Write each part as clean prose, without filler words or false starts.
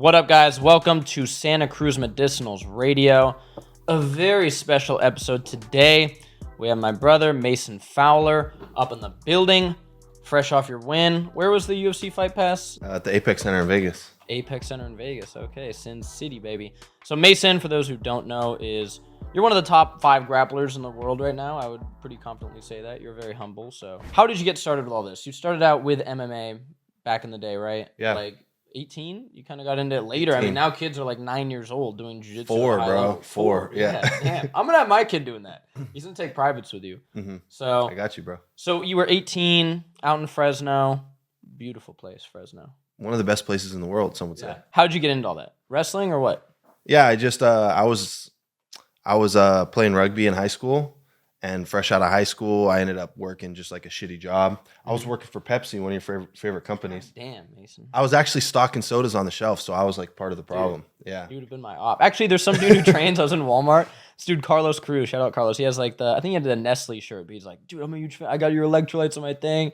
What up, guys? Welcome to Santa Cruz Medicinals Radio. A very special episode today. We have my brother, Mason Fowler, up in the building, fresh off your win. Where was the UFC Fight Pass? At the Apex Center in Vegas. Apex Center in Vegas. Okay, Sin City, baby. So Mason, for those who don't know, you're one of the top 5 grapplers in the world right now. I would pretty confidently say that. You're very humble. So how did you get started with all this? You started out with MMA back in the day, right? Yeah. Like 18? You kind of got into it later. 18. I mean, now kids are like 9 years old doing jiu-jitsu. 4, bro. 4. Yeah. Damn. I'm going to have my kid doing that. He's going to take privates with you. Mm-hmm. So I got you, bro. So you were 18, out in Fresno. Beautiful place, Fresno. One of the best places in the world, some would say. How'd you get into all that? Wrestling or what? Yeah, I just I was playing rugby in high school, and fresh out of high school, I ended up working just like a shitty job. I was working for Pepsi, one of your favorite companies. Damn, Mason. I was actually stocking sodas on the shelf, so I was like part of the problem. Yeah. You would have been my op. Actually, there's some dude who trains. I was in Walmart. This dude, Carlos Cruz. Shout out Carlos. He has like I think he had the Nestle shirt, but he's like, dude, I'm a huge fan. I got your electrolytes on my thing.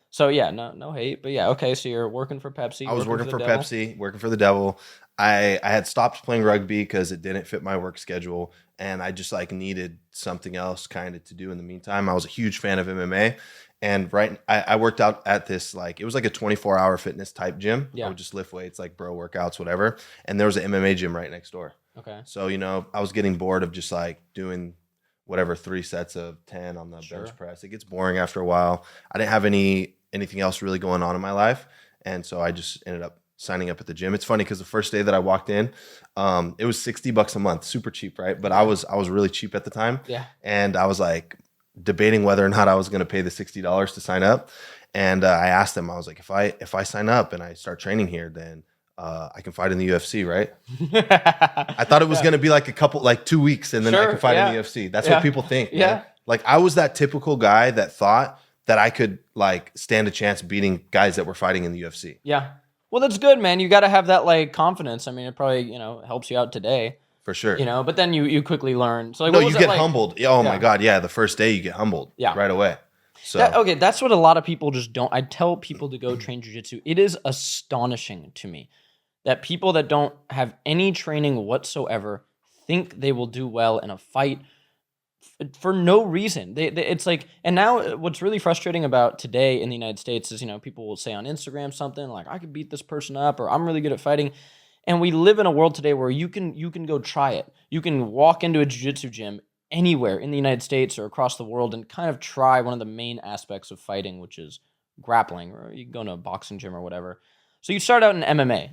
So yeah, no hate. But yeah, okay, so you're working for Pepsi. I was working for Pepsi, working for the devil. I had stopped playing rugby because it didn't fit my work schedule, and I just like needed something else kind of to do in the meantime. I was a huge fan of MMA, and I worked out at this it was like a 24-hour fitness type gym. Yeah. I would just lift weights, like bro workouts, whatever. And there was an MMA gym right next door. Okay. So I was getting bored of just like doing whatever 3 sets of 10 on the bench press. It gets boring after a while. I didn't have anything else really going on in my life, and so I just ended up signing up at the gym. It's funny because the first day that I walked in, it was $60 a month, super cheap, right? But I was really cheap at the time. Yeah. And I was like debating whether or not I was going to pay the $60 to sign up. And I asked them, I was like, if I sign up and I start training here, then I can fight in the UFC, right? I thought it was going to be like 2 weeks and then I can fight in the UFC. That's what people think. Yeah. Man. Like I was that typical guy that thought that I could like stand a chance beating guys that were fighting in the UFC. Yeah. Well, that's good, man. You got to have that like confidence. I mean, it probably, helps you out today. For sure. But then you quickly learn. So like, no, you get humbled. Oh my God. Yeah. The first day you get humbled right away. So that's what a lot of people just don't. I tell people to go train jiu-jitsu. It is astonishing to me that people that don't have any training whatsoever think they will do well in a fight for no reason. It's like, and now what's really frustrating about today in the United States is, people will say on Instagram something like, I could beat this person up, or I'm really good at fighting. And we live in a world today where you can go try it. You can walk into a jiu-jitsu gym anywhere in the United States or across the world and kind of try one of the main aspects of fighting, which is grappling, or you can go to a boxing gym or whatever. So you start out in MMA,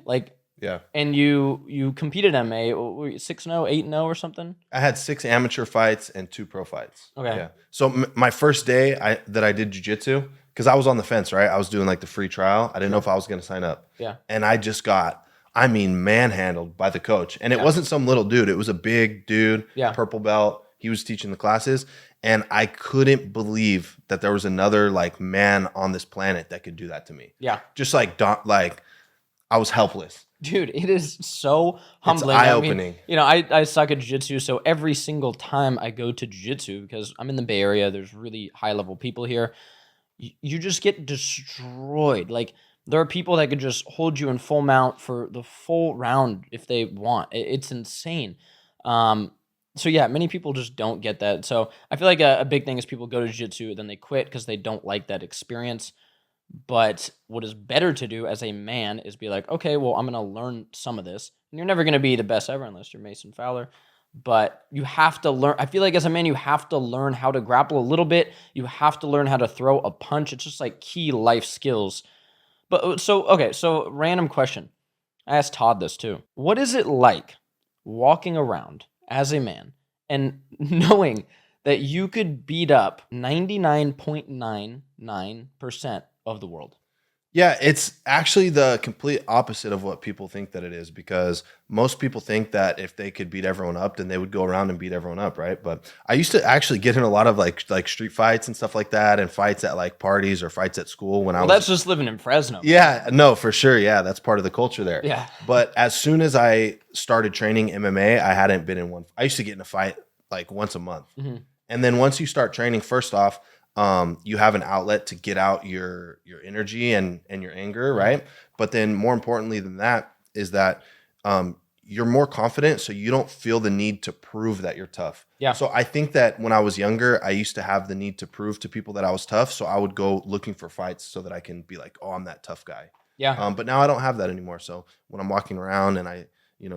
and you competed in MMA, 6-0, 8-0 or something? I had 6 amateur fights and 2 pro fights. Okay. Yeah. So my first day that I did jiu-jitsu, because I was on the fence, right? I was doing like the free trial. I didn't know if I was going to sign up. Yeah. And I just got, manhandled by the coach. And it wasn't some little dude. It was a big dude, purple belt. He was teaching the classes. And I couldn't believe that there was another man on this planet that could do that to me. Yeah. Just I was helpless. Dude, it is so humbling. It's eye-opening. I suck at jiu-jitsu, so every single time I go to jiu-jitsu, because I'm in the Bay Area, there's really high-level people here, you just get destroyed. Like, there are people that could just hold you in full mount for the full round if they want. It's insane. So yeah, many people just don't get that. So I feel like a big thing is people go to jiu-jitsu, then they quit because they don't like that experience. But what is better to do as a man is be like, okay, well, I'm going to learn some of this. And you're never going to be the best ever unless you're Mason Fowler. But you have to learn. I feel like as a man, you have to learn how to grapple a little bit. You have to learn how to throw a punch. It's just like key life skills. But so random question. I asked Todd this too. What is it like walking around as a man and knowing that you could beat up 99.99% of the world? Yeah, it's actually the complete opposite of what people think that it is, because most people think that if they could beat everyone up, then they would go around and beat everyone up, right? But I used to actually get in a lot of like street fights and stuff like that, and fights at like parties or fights at school when I was. That's just living in Fresno. Yeah, no, for sure. Yeah, that's part of the culture there. Yeah. But as soon as I started training MMA, I hadn't been in one. I used to get in a fight like once a month. Mm-hmm. And then once you start training, first off, you have an outlet to get out your energy and your anger, right? But then more importantly than that is that you're more confident, so you don't feel the need to prove that you're tough. Yeah. So I think that when I was younger, I used to have the need to prove to people that I was tough. So I would go looking for fights so that I can be like, oh, I'm that tough guy. Yeah. But now I don't have that anymore. So when I'm walking around and I,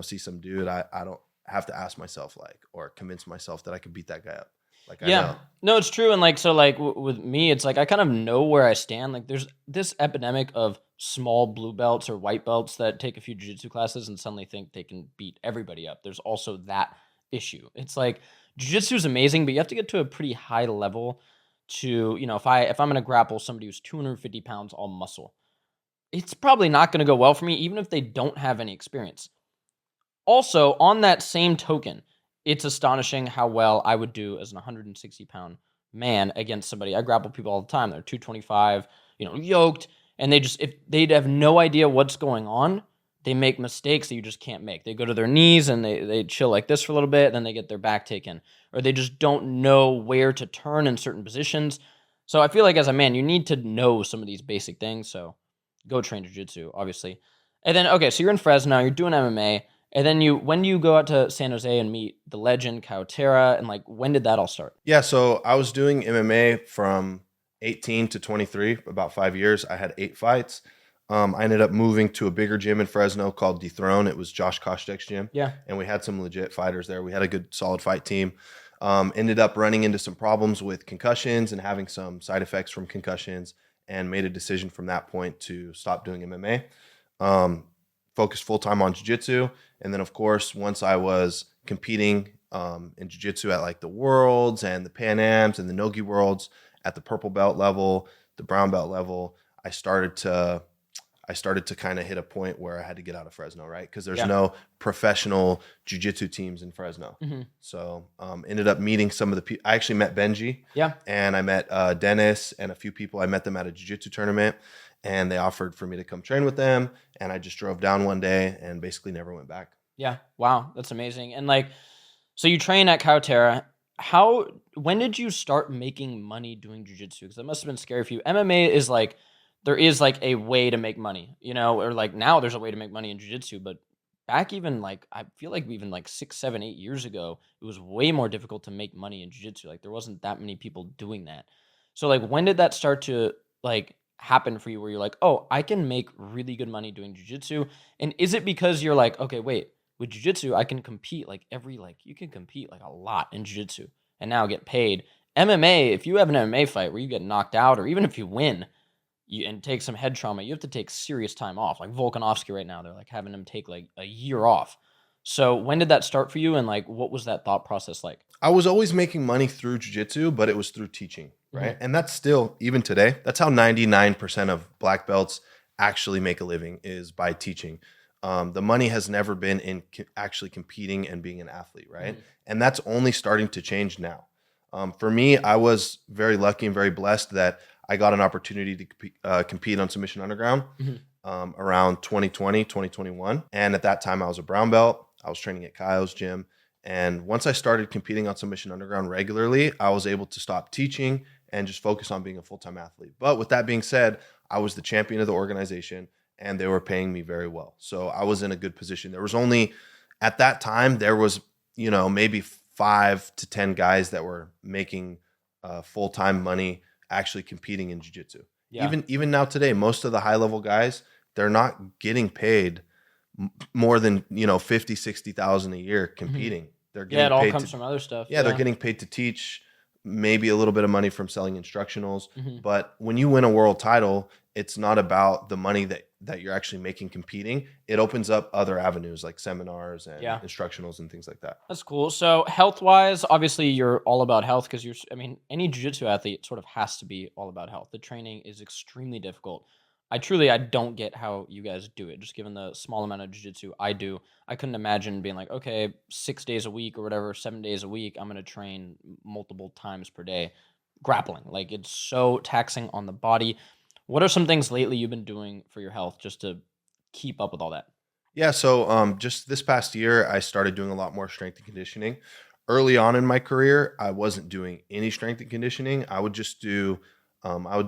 see some dude, I don't have to ask myself or convince myself that I could beat that guy up. Like, I know. No, it's true. And so with me, it's like I kind of know where I stand. Like there's this epidemic of small blue belts or white belts that take a few jiu-jitsu classes and suddenly think they can beat everybody up. There's also that issue. It's like jiu-jitsu is amazing, but you have to get to a pretty high level to, if I'm going to grapple somebody who's 250 pounds all muscle, it's probably not going to go well for me, even if they don't have any experience. Also, on that same token, it's astonishing how well I would do as an 160-pound man against somebody. I grapple people all the time. They're 225, yoked, and if they'd have no idea what's going on, they make mistakes that you just can't make. They go to their knees and they chill like this for a little bit, and then they get their back taken. Or they just don't know where to turn in certain positions. So I feel like as a man, you need to know some of these basic things. So go train jiu-jitsu, obviously. And then, okay, so you're in Fresno, you're doing MMA. And then when do you go out to San Jose and meet the legend, Cautera, and when did that all start? Yeah, so I was doing MMA from 18 to 23, about 5 years. I had 8 fights. I ended up moving to a bigger gym in Fresno called Dethrone. It was Josh Koscheck's gym. Yeah. And we had some legit fighters there. We had a good, solid fight team. Ended up running into some problems with concussions and having some side effects from concussions, and made a decision from that point to stop doing MMA. Focused full-time on jiu-jitsu. And then, of course, once I was competing in jiu-jitsu at the Worlds and the Pan Ams and the Nogi Worlds at the purple belt level, the brown belt level, I started to kind of hit a point where I had to get out of Fresno, right? Because there's no professional jiu-jitsu teams in Fresno. Mm-hmm. So ended up meeting some of the people. I actually met Benji. Yeah. And I met Dennis and a few people. I met them at a jiu-jitsu tournament, and they offered for me to come train with them. And I just drove down one day and basically never went back. Yeah. Wow. That's amazing. And so you train at Cautera. When did you start making money doing jiu-jitsu? Because that must have been scary for you. MMA is there is a way to make money, or now there's a way to make money in jiu-jitsu, but back even I feel like even 6, 7, 8 years ago, it was way more difficult to make money in jiu-jitsu. There wasn't that many people doing that. So when did that start to happen for you where you're like, oh, I can make really good money doing jiu-jitsu? And is it because you're okay, wait, with jiu-jitsu, I can compete you can compete a lot in jiu-jitsu and now get paid. MMA, if you have an MMA fight where you get knocked out, or even if you win, and take some head trauma, you have to take serious time off. Like Volkanovski right now, they're having him take a year off. So when did that start for you, and what was that thought process like? I was always making money through jiu-jitsu, but it was through teaching, right? Mm-hmm. And that's still, even today, that's how 99% of black belts actually make a living, is by teaching. The money has never been in actually competing and being an athlete, right? Mm-hmm. And that's only starting to change now. For me, I was very lucky and very blessed that I got an opportunity to compete on Submission Underground around 2020, 2021. And at that time, I was a brown belt. I was training at Kyle's gym. And once I started competing on Submission Underground regularly, I was able to stop teaching and just focus on being a full-time athlete. But with that being said, I was the champion of the organization, and they were paying me very well. So I was in a good position. There was only, at that time, there was, maybe 5 to 10 guys that were making full-time money actually competing in jiu-jitsu. Yeah. Even now today, most of the high-level guys, they're not getting paid more than 50, 60,000 a year competing. Mm-hmm. They're getting it all comes from other stuff. Yeah, they're getting paid to teach, maybe a little bit of money from selling instructionals. Mm-hmm. But when you win a world title, it's not about the money that you're actually making competing. It opens up other avenues like seminars and instructionals and things like that. That's cool. So health-wise, obviously you're all about health because any jiu-jitsu athlete sort of has to be all about health. The training is extremely difficult. I don't get how you guys do it, just given the small amount of jiu-jitsu I do. I couldn't imagine being okay, 6 days a week or whatever, 7 days a week, I'm going to train multiple times per day grappling. It's so taxing on the body. What are some things lately you've been doing for your health just to keep up with all that? Yeah, so just this past year, I started doing a lot more strength and conditioning. Early on in my career, I wasn't doing any strength and conditioning. I would just do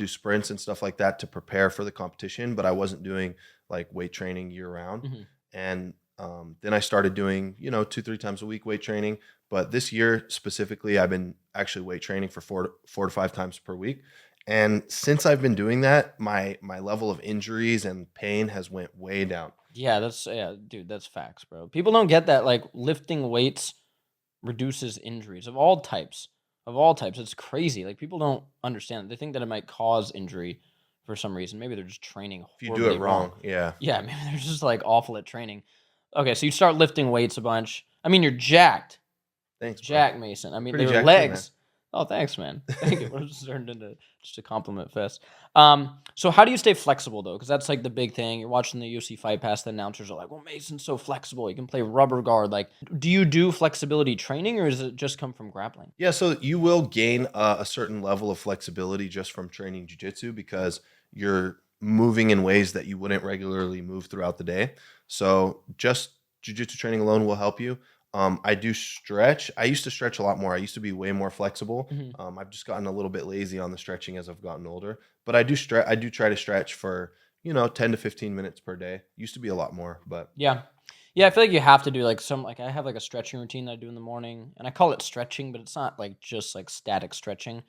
sprints and stuff like that to prepare for the competition, but I wasn't doing weight training year round. Mm-hmm. And Then I started doing, 2-3 times a week weight training. But this year specifically, I've been actually weight training for 4 to 5 times per week. And since I've been doing that, my level of injuries and pain has went way down. Yeah, dude, that's facts, bro. People don't get that. Like lifting weights reduces injuries of all types. Of all types. It's crazy. Like people don't understand. They think that it might cause injury for some reason. Maybe they're just training If you do horribly it wrong, yeah. Yeah, maybe they're just like awful at training. Okay, so you start lifting weights a bunch. I mean, you're jacked. Thanks, bro. Jack Mason. I mean, Pretty they were jacked too, man. legs. Oh, thanks, man. Thank you. We're just turned into just a compliment fest. So how do you stay flexible though? Because that's like the big thing. You're watching the UFC Fight Pass. The announcers are like, "Well, Mason's so flexible. He can play rubber guard." Like, do you do flexibility training, or does it just come from grappling? Yeah, so you will gain a certain level of flexibility just from training jiu-jitsu because you're moving in ways that you wouldn't regularly move throughout the day. So just jiu-jitsu training alone will help you. I do stretch. I used to stretch a lot more. I used to be way more flexible. Mhm. I've just gotten a little bit lazy on the stretching as I've gotten older. But I do stretch. I do try to stretch for 10 to 15 minutes per day. Used to be a lot more, but Yeah. Yeah, I feel like you have to do like I have like a stretching routine that I do in the morning, and I call it stretching, but it's not like just like static stretching.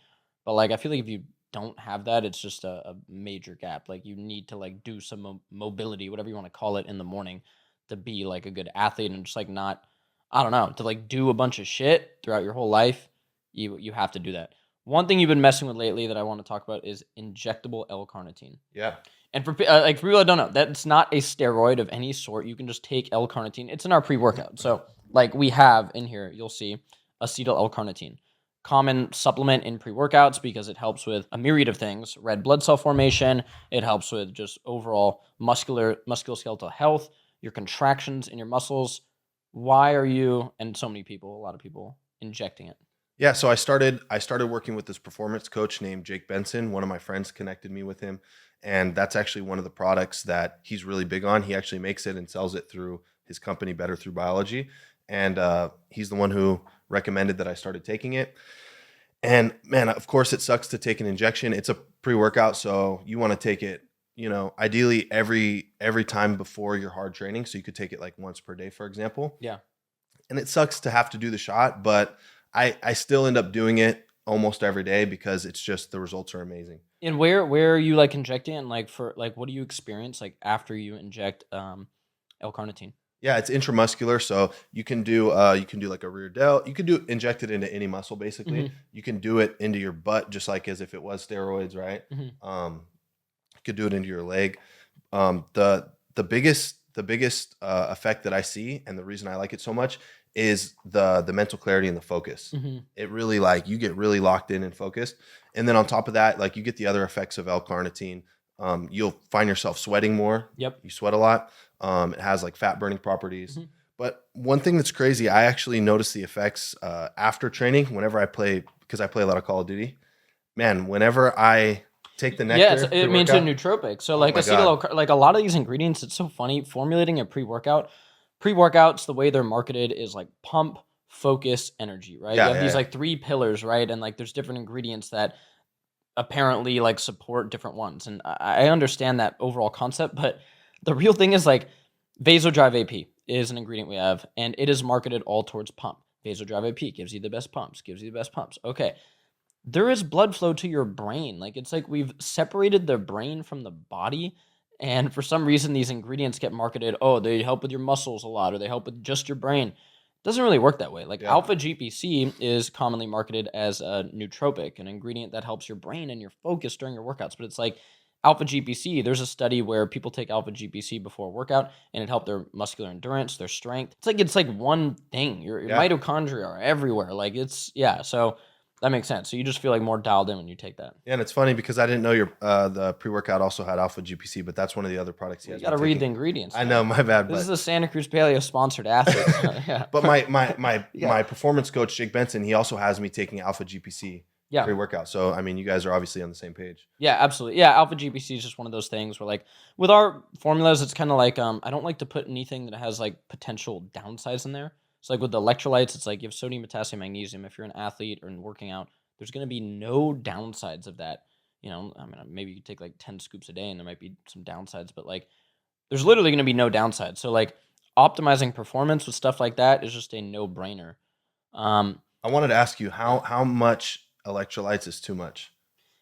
But like I feel like if you don't have that, it's just a major gap. Like you need to like do some mobility, whatever you want to call it, in the morning to be like a good athlete and just like not, I don't know, to like do a bunch of shit throughout your whole life. You have to do that. One thing you've been messing with lately that I want to talk about is injectable L-carnitine. yeah. And for like for people that don't know, that's not a steroid of any sort. You can just take L-carnitine. It's in our pre-workout. So like we have in here, you'll see acetyl L-carnitine, common supplement in pre-workouts because it helps with a myriad of things: red blood cell formation. It helps with just overall musculoskeletal health, your contractions in your muscles. Why are you and so many people, a lot of people, injecting it? Yeah, so I started working with this performance coach named Jake Benson. One of my friends connected me with him, and that's actually one of the products that he's really big on. He actually makes it and sells it through his company, Better Through Biology, and he's the one who recommended that I started taking it. And man, of course, it sucks to take an injection. It's a pre-workout, so you want to take it, ideally every time before your hard training. So you could take it like once per day, for example. Yeah. And it sucks to have to do the shot, but I still end up doing it almost every day because it's just the results are amazing. And where are you like injecting it? And like for like what do you experience like after you inject L-carnitine? Yeah, it's intramuscular, so you can do like a rear delt. You can inject it into any muscle basically. Mhm. You can do it into your butt just like as if it was steroids, right? Mhm. You could do it into your leg. The biggest effect that I see, and the reason I like it so much, is the mental clarity and the focus. Mhm. It really like you get really locked in and focused, and then on top of that, like you get the other effects of L-carnitine. You'll find yourself sweating more. Yep. You sweat a lot. It has like fat burning properties. Mhm. But one thing that's crazy, I actually notice the effects after training whenever I play, because I play a lot of Call of Duty. Man, whenever I take the nectar, Yeah, it means a pre-workout, nootropic. So like my acetyl, like a lot of these ingredients, it's so funny formulating a pre-workout. Pre-workouts, the way they're marketed is like pump, focus, energy, right? Yeah, You have these yeah. like three pillars, right? And like there's different ingredients that apparently like support different ones. And I understand that overall concept, but the real thing is like Vasodrive AP is an ingredient we have, and it is marketed all towards pump. Vasodrive AP gives you the best pumps, gives you the best pumps. Okay. There is blood flow to your brain. Like it's like we've separated the brain from the body. And for some reason, these ingredients get marketed. Oh, they help with your muscles a lot, or they help with just your brain. It doesn't really work that way. Like Yeah. alpha GPC is commonly marketed as a nootropic, an ingredient that helps your brain and your focus during your workouts. But it's like alpha GPC. There's a study where people take alpha GPC before a workout, and it helped their muscular endurance, their strength. It's like one thing. Your Yeah. mitochondria are everywhere. Like it's So that makes sense. So you just feel like more dialed in when you take that. Yeah, and it's funny because I didn't know the pre-workout also had alpha GPC, but that's one of the other products he You has. got to been read the taking. ingredients. I man. know, my bad, This is but a Santa Cruz Paleo sponsored athlete. Yeah. but my Yeah. my performance coach Jake Benson, he also has me taking alpha GPC Yeah. pre-workout. So I mean, you guys are obviously on the same page. Yeah, absolutely. Yeah, alpha GPC is just one of those things where like with our formulas, it's kind of like I don't like to put anything that has like potential downsides in there. So like with the electrolytes, it's like you have sodium, potassium, magnesium. If you're an athlete or working out, there's going to be no downsides of that. I mean, maybe you take like 10 scoops a day and there might be some downsides, but like there's literally going to be no downsides. So like optimizing performance with stuff like that is just a no-brainer. I wanted to ask you how much electrolytes is too much?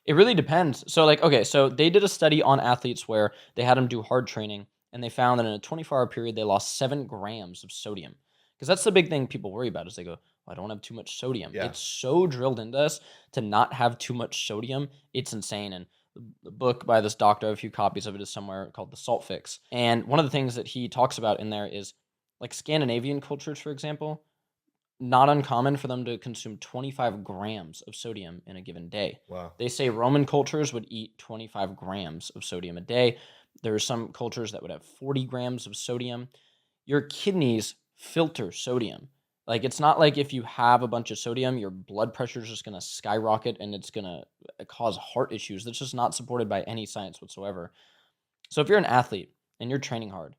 It really depends. So like, okay, so they did a study on athletes where they had them do hard training, and they found that in a 24-hour period, they lost 7 grams of sodium. Because that's the big thing people worry about is they go, I don't have too much sodium. Yeah. It's so drilled into us to not have too much sodium. It's insane. And the book by this doctor, a few copies of it is somewhere, called The Salt Fix. And one of the things that he talks about in there is like Scandinavian cultures, for example, not uncommon for them to consume 25 grams of sodium in a given day. Wow. They say Roman cultures would eat 25 grams of sodium a day. There are some cultures that would have 40 grams of sodium. Your kidneys filter sodium. Like, it's not like if you have a bunch of sodium, your blood pressure is just going to skyrocket and it's going to cause heart issues. That's just not supported by any science whatsoever. So if you're an athlete and you're training hard,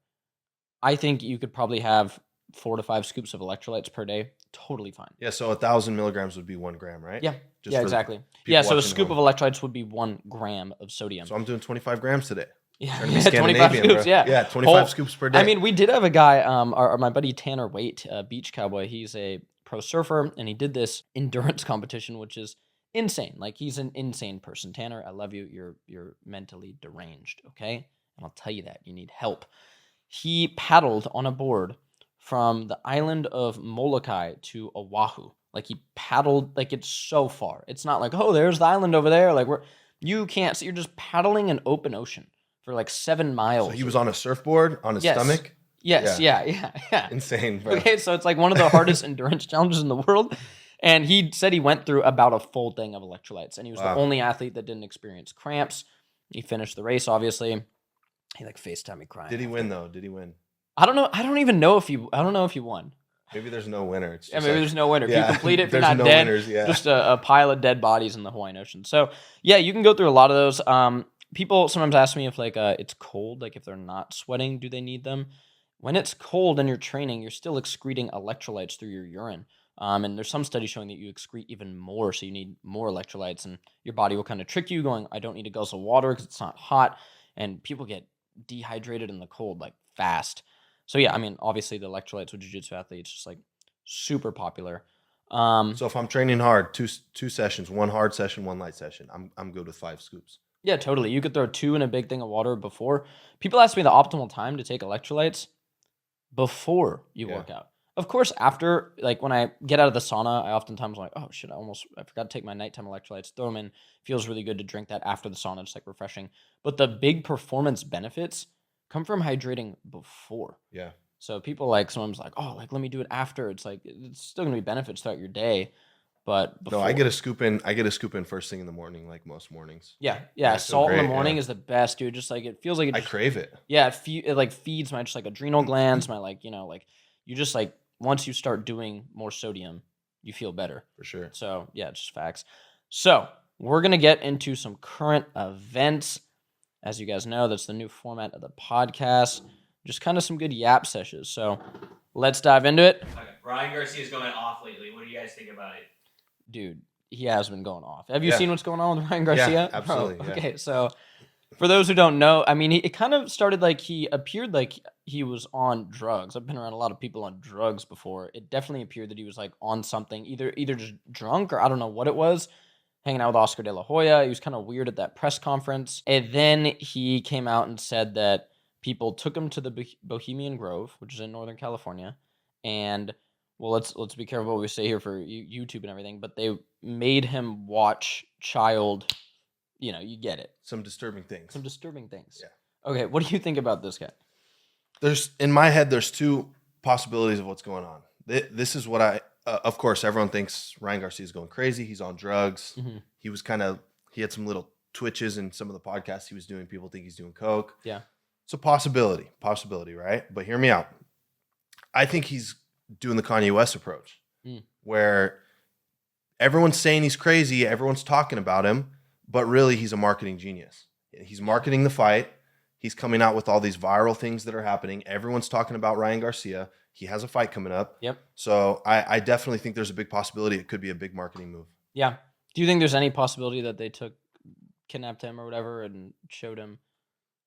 I think you could probably have 4 to 5 scoops of electrolytes per day. Totally fine. Yeah, so 1,000 milligrams would be 1 gram, right? Yeah. Just yeah, for exactly. people Yeah, so a watching scoop at of home. electrolytes would be 1 gram of sodium. So I'm doing 25 grams today. Yeah, Trying to be 25 Scandinavian, scoops, bro. yeah. Yeah, 25 scoops per day. I mean, we did have a guy, my buddy Tanner Waite, beach cowboy. He's a pro surfer, and he did this endurance competition, which is insane. Like, he's an insane person. Tanner, I love you. You're mentally deranged, okay? And I'll tell you that. You need help. He paddled on a board from the island of Molokai to Oahu. Like, he paddled, like, it's so far. It's not like, oh, there's the island over there. Like, you can't see. You're just paddling an open ocean for like 7 miles. So he was on a surfboard on his stomach? Yes, yeah. Insane, bro. Okay, so it's like one of the hardest endurance challenges in the world. And he said he went through about a full thing of electrolytes. And he was the only athlete that didn't experience cramps. He finished the race, obviously. He like FaceTimed me crying. Did he win, though? Did he win? I don't know. I don't even know if he won. Maybe there's no winner. It's just Maybe like, there's no winner. If yeah, you complete it, if you're there's not no dead, winners, yeah. just a pile of dead bodies in the Hawaiian Ocean. So, yeah, you can go through a lot of those. People sometimes ask me if like it's cold, like if they're not sweating, do they need them? When it's cold and you're training, you're still excreting electrolytes through your urine. And there's some studies showing that you excrete even more, so you need more electrolytes, and your body will kind of trick you going, I don't need a guzzle of water because it's not hot. And people get dehydrated in the cold like fast. So yeah, I mean, obviously the electrolytes with jiu-jitsu athletes just like super popular. So if I'm training hard, two sessions, 1 hard session, 1 light session, I'm good with 5 scoops. Yeah, totally. You could throw 2 in a big thing of water before. People ask me the optimal time to take electrolytes before you work out. Of course, after, like when I get out of the sauna, I oftentimes am like, oh shit, I forgot to take my nighttime electrolytes. Throw them in. Feels really good to drink that after the sauna, just like refreshing. But the big performance benefits come from hydrating before. Yeah. So people like sometimes like, oh, like let me do it after. It's like it's still gonna be benefits throughout your day, but before. No, I get a scoop in first thing in the morning, like most mornings. Yeah. I feel Salt in the great, morning yeah. is the best, dude. Just like it feels like it I just, crave it. yeah, it like feeds my just like adrenal glands, my like, like you just like once you start doing more sodium, you feel better. For sure. So yeah, it's just facts. So we're gonna get into some current events. As you guys know, that's the new format of the podcast. Just kind of some good yap sessions. So let's dive into it. Okay. Ryan Garcia's going off lately. What do you guys think about it? Dude, he has been going off. Have you Yeah. seen what's going on with Ryan Garcia? Yeah, absolutely, Bro, yeah. okay, so for those who don't know, I mean, it kind of started like he appeared like he was on drugs. I've been around a lot of people on drugs before. It definitely appeared that he was like on something, either just drunk or I don't know what it was, hanging out with Oscar De La Hoya. He was kind of weird at that press conference. And then he came out and said that people took him to the Bohemian Grove, which is in Northern California, and well, let's be careful what we say here for YouTube and everything, but they made him watch child, you get it. Some disturbing things. Some disturbing things. Yeah. Okay, what do you think about this guy? In my head, there's 2 possibilities of what's going on. This is what of course, everyone thinks Ryan Garcia's going crazy. He's on drugs. Mm-hmm. He had some little twitches in some of the podcasts he was doing. People think he's doing coke. Yeah. It's a possibility, right? But hear me out. I think he's doing the Kanye West approach, where everyone's saying he's crazy, everyone's talking about him, but really he's a marketing genius. He's marketing the fight. He's coming out with all these viral things that are happening. Everyone's talking about Ryan Garcia. He has a fight coming up. Yep. So I definitely think there's a big possibility it could be a big marketing move. Yeah. Do you think there's any possibility that they kidnapped him or whatever and showed him?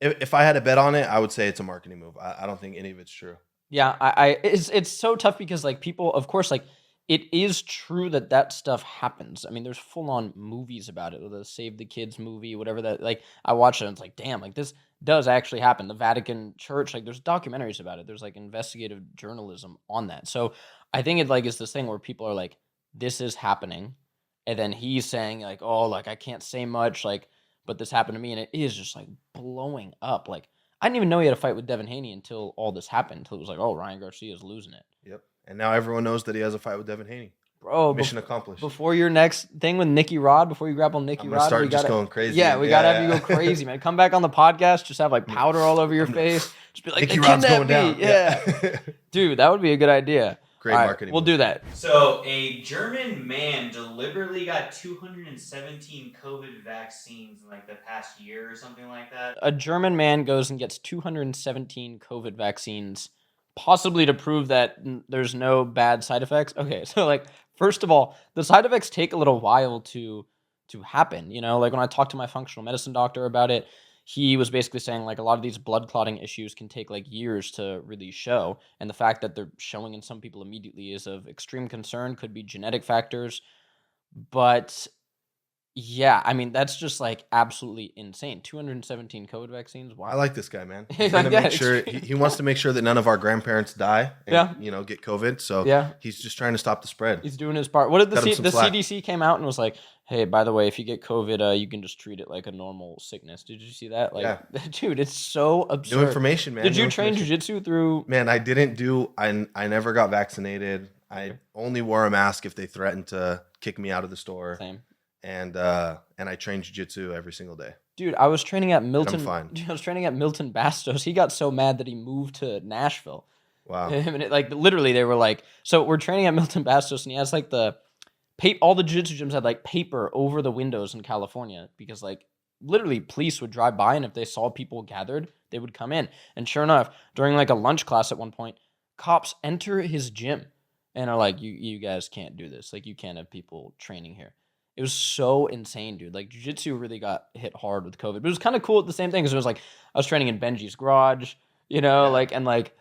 If I had to bet on it, I would say it's a marketing move. I don't think any of it's true. Yeah, it's so tough because like people, of course, like it is true that that stuff happens. I mean, there's full on movies about it, the Save the Kids movie, whatever that. Like I watched it, and it's like, damn, like this does actually happen. The Vatican Church, like there's documentaries about it. There's like investigative journalism on that. So I think it like is this thing where people are like, this is happening, and then he's saying like, oh, like I can't say much, like, but this happened to me, and it is just like blowing up, like. I didn't even know he had a fight with Devin Haney until all this happened. Until it was like, oh, Ryan Garcia's losing it. Yep. And now everyone knows that he has a fight with Devin Haney. Bro, mission accomplished. Before your next thing with Nicky Rod, before you grapple Nicky Rod, we gotta start going crazy. Yeah, we gotta have you go crazy, man. Come back on the podcast, just have like powder all over your face. Just be like, Nicky Rod's going down. Yeah. Dude, that would be a good idea. Great marketing. We'll do that. So, a German man deliberately got 217 COVID vaccines in like the past year or something like that. A German man goes and gets 217 COVID vaccines, possibly to prove that there's no bad side effects. Okay, so like, first of all, the side effects take a little while to happen. You know, like when I talked to my functional medicine doctor about it, he was basically saying like a lot of these blood clotting issues can take like years to really show. And the fact that they're showing in some people immediately is of extreme concern, could be genetic factors. But yeah, I mean, that's just like absolutely insane. 217 COVID vaccines. Wow. I like this guy, man. He's gonna make sure he wants to make sure that none of our grandparents die and get COVID. So he's just trying to stop the spread. He's doing his part. What did the CDC came out and was like, hey, by the way, if you get COVID, you can just treat it like a normal sickness. Did you see that? Like, dude, it's so absurd. New information, man. Did you train jiu-jitsu through? Man, I didn't do. I never got vaccinated. I only wore a mask if they threatened to kick me out of the store. Same. And I trained jiu-jitsu every single day. Dude, I was training at Milton. I'm fine. I was training at Milton Bastos. He got so mad that he moved to Nashville. Wow. And like literally, they were like, so we're training at Milton Bastos, and he has like all the jiu-jitsu gyms had like paper over the windows in California because like literally police would drive by, and if they saw people gathered, they would come in. And sure enough, during like a lunch class at one point, cops enter his gym and are like, you guys can't do this. Like you can't have people training here. It was so insane, dude. Like jiu-jitsu really got hit hard with COVID. But it was kind of cool at the same thing because it was like I was training in Benji's garage, you know, like and like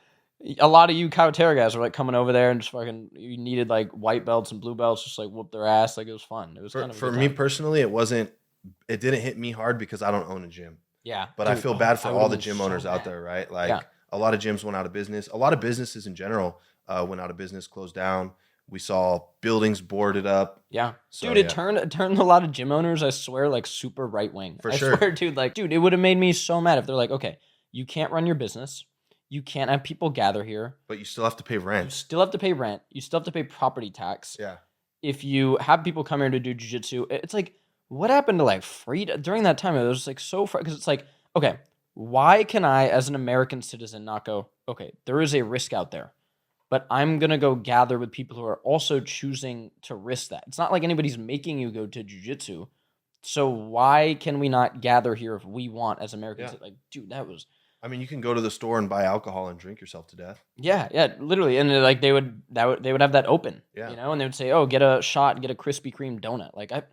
a lot of you Kawatera guys were like coming over there and just fucking you needed like white belts and blue belts, just like whoop their ass. Like it was fun. It was kind of for me personally, it didn't hit me hard because I don't own a gym. Yeah. But dude, I feel bad for all the gym owners out there, right? Like a lot of gyms went out of business. A lot of businesses in general went out of business, closed down. We saw buildings boarded up. Yeah. So, dude, it turned a lot of gym owners, I swear, like super right wing. For sure. I swear, dude, like, dude, it would have made me so mad if they're like, okay, you can't run your business. You can't have people gather here. But you still have to pay rent. You still have to pay rent. You still have to pay property tax. Yeah. If you have people come here to do jiu-jitsu, it's like, what happened to like freedom? During that time, it was like so because it's like, okay, why can I, as an American citizen, not go, okay, there is a risk out there, but I'm going to go gather with people who are also choosing to risk that. It's not like anybody's making you go to jiu-jitsu. So why can we not gather here if we want as Americans? Yeah. Like, dude, that was... I mean, you can go to the store and buy alcohol and drink yourself to death. Yeah, literally. And like they would have that open, you know, and they would say, oh, get a shot, get a Krispy Kreme donut.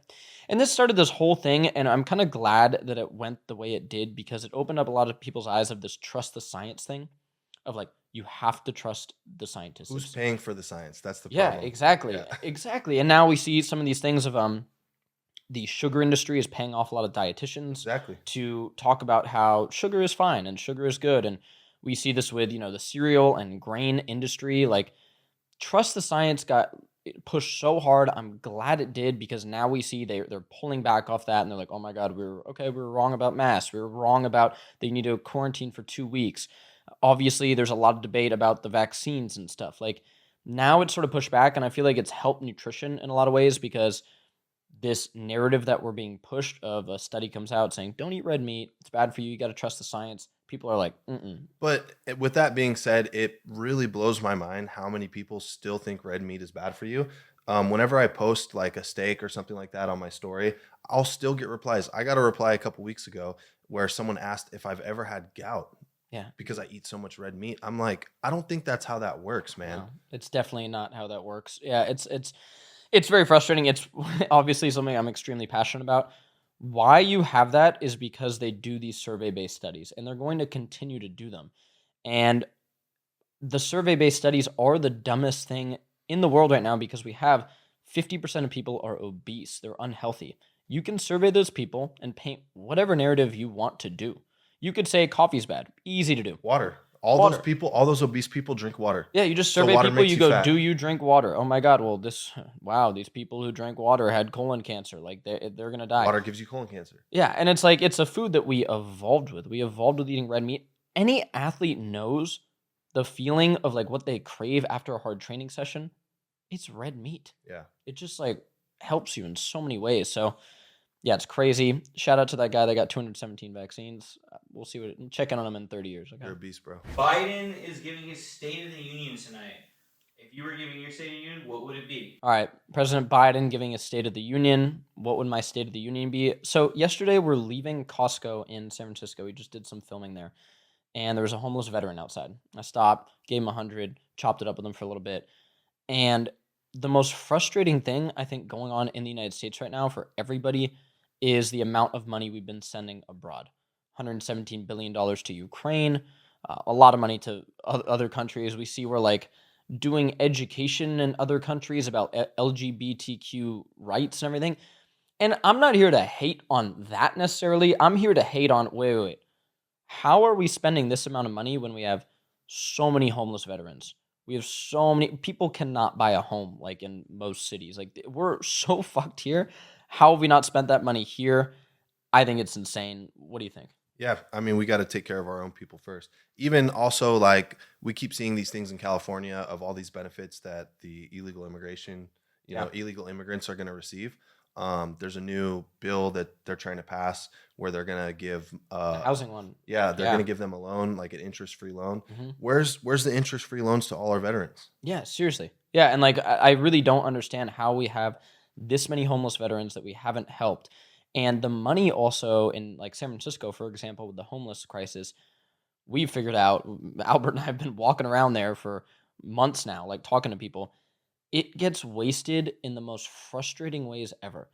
And this started this whole thing, and I'm kind of glad that it went the way it did because it opened up a lot of people's eyes of this trust the science thing of like, you have to trust the scientists. Who's paying for the science? That's the problem. Yeah, exactly. Yeah. Exactly. And now we see some of these things of the sugar industry is paying off a lot of dietitians to talk about how sugar is fine and sugar is good. And we see this with, the cereal and grain industry. Like, trust the science got pushed so hard. I'm glad it did because now we see they're pulling back off that and they're like, oh my God, we were wrong about masks. We were wrong about they need to quarantine for 2 weeks. Obviously, there's a lot of debate about the vaccines and stuff. Like, now it's sort of pushed back, and I feel like it's helped nutrition in a lot of ways because this narrative that we're being pushed of a study comes out saying, don't eat red meat. It's bad for you. You got to trust the science. People are like, mm-mm. But with that being said, it really blows my mind how many people still think red meat is bad for you. Whenever I post like a steak or something like that on my story, I'll still get replies. I got a reply a couple weeks ago where someone asked if I've ever had gout. Yeah. Because I eat so much red meat. I'm like, I don't think that's how that works, man. No, it's definitely not how that works. Yeah, it's very frustrating. It's obviously something I'm extremely passionate about. Why you have that is because they do these survey-based studies, and they're going to continue to do them. And the survey-based studies are the dumbest thing in the world right now because we have 50% of people are obese. They're unhealthy. You can survey those people and paint whatever narrative you want to do. You could say coffee's bad. Easy to do. Water. All Water. those people, all those obese people drink water. Yeah, you just So survey water people, makes you you go, fat. do you drink water? Oh my God, well, these people who drank water had colon cancer. Like, they're going to die. Water gives you colon cancer. Yeah, and it's like, it's a food that we evolved with. We evolved with eating red meat. Any athlete knows the feeling of like what they crave after a hard training session. It's red meat. Yeah. It just like helps you in so many ways. So yeah, it's crazy. Shout out to that guy that got 217 vaccines. We'll see check in on him in 30 years. Okay. You're a beast, bro. Biden is giving his State of the Union tonight. If you were giving your State of the Union, what would it be? All right, President Biden giving his State of the Union. What would my State of the Union be? So yesterday we're leaving Costco in San Francisco. We just did some filming there. And there was a homeless veteran outside. I stopped, gave him 100, chopped it up with him for a little bit. And the most frustrating thing I think going on in the United States right now for everybody is the amount of money we've been sending abroad. $117 billion to Ukraine, a lot of money to other countries. We see we're like doing education in other countries about LGBTQ rights and everything. And I'm not here to hate on that necessarily. I'm here to hate on, wait. How are we spending this amount of money when we have so many homeless veterans? We have so many people cannot buy a home like in most cities. Like we're so fucked here. How have we not spent that money here? I think it's insane. What do you think? Yeah, I mean, we got to take care of our own people first. Even also, like, we keep seeing these things in California of all these benefits that the illegal immigration, illegal immigrants are going to receive. There's a new bill that they're trying to pass where they're going to give the housing one. Yeah, they're going to give them a loan, like an interest-free loan. Mm-hmm. Where's the interest-free loans to all our veterans? Yeah, seriously. Yeah, and like I really don't understand how we have this many homeless veterans that we haven't helped. And the money also in like San Francisco, for example, with the homeless crisis, we've figured out, Albert and I have been walking around there for months now, like talking to people. It gets wasted in the most frustrating ways ever.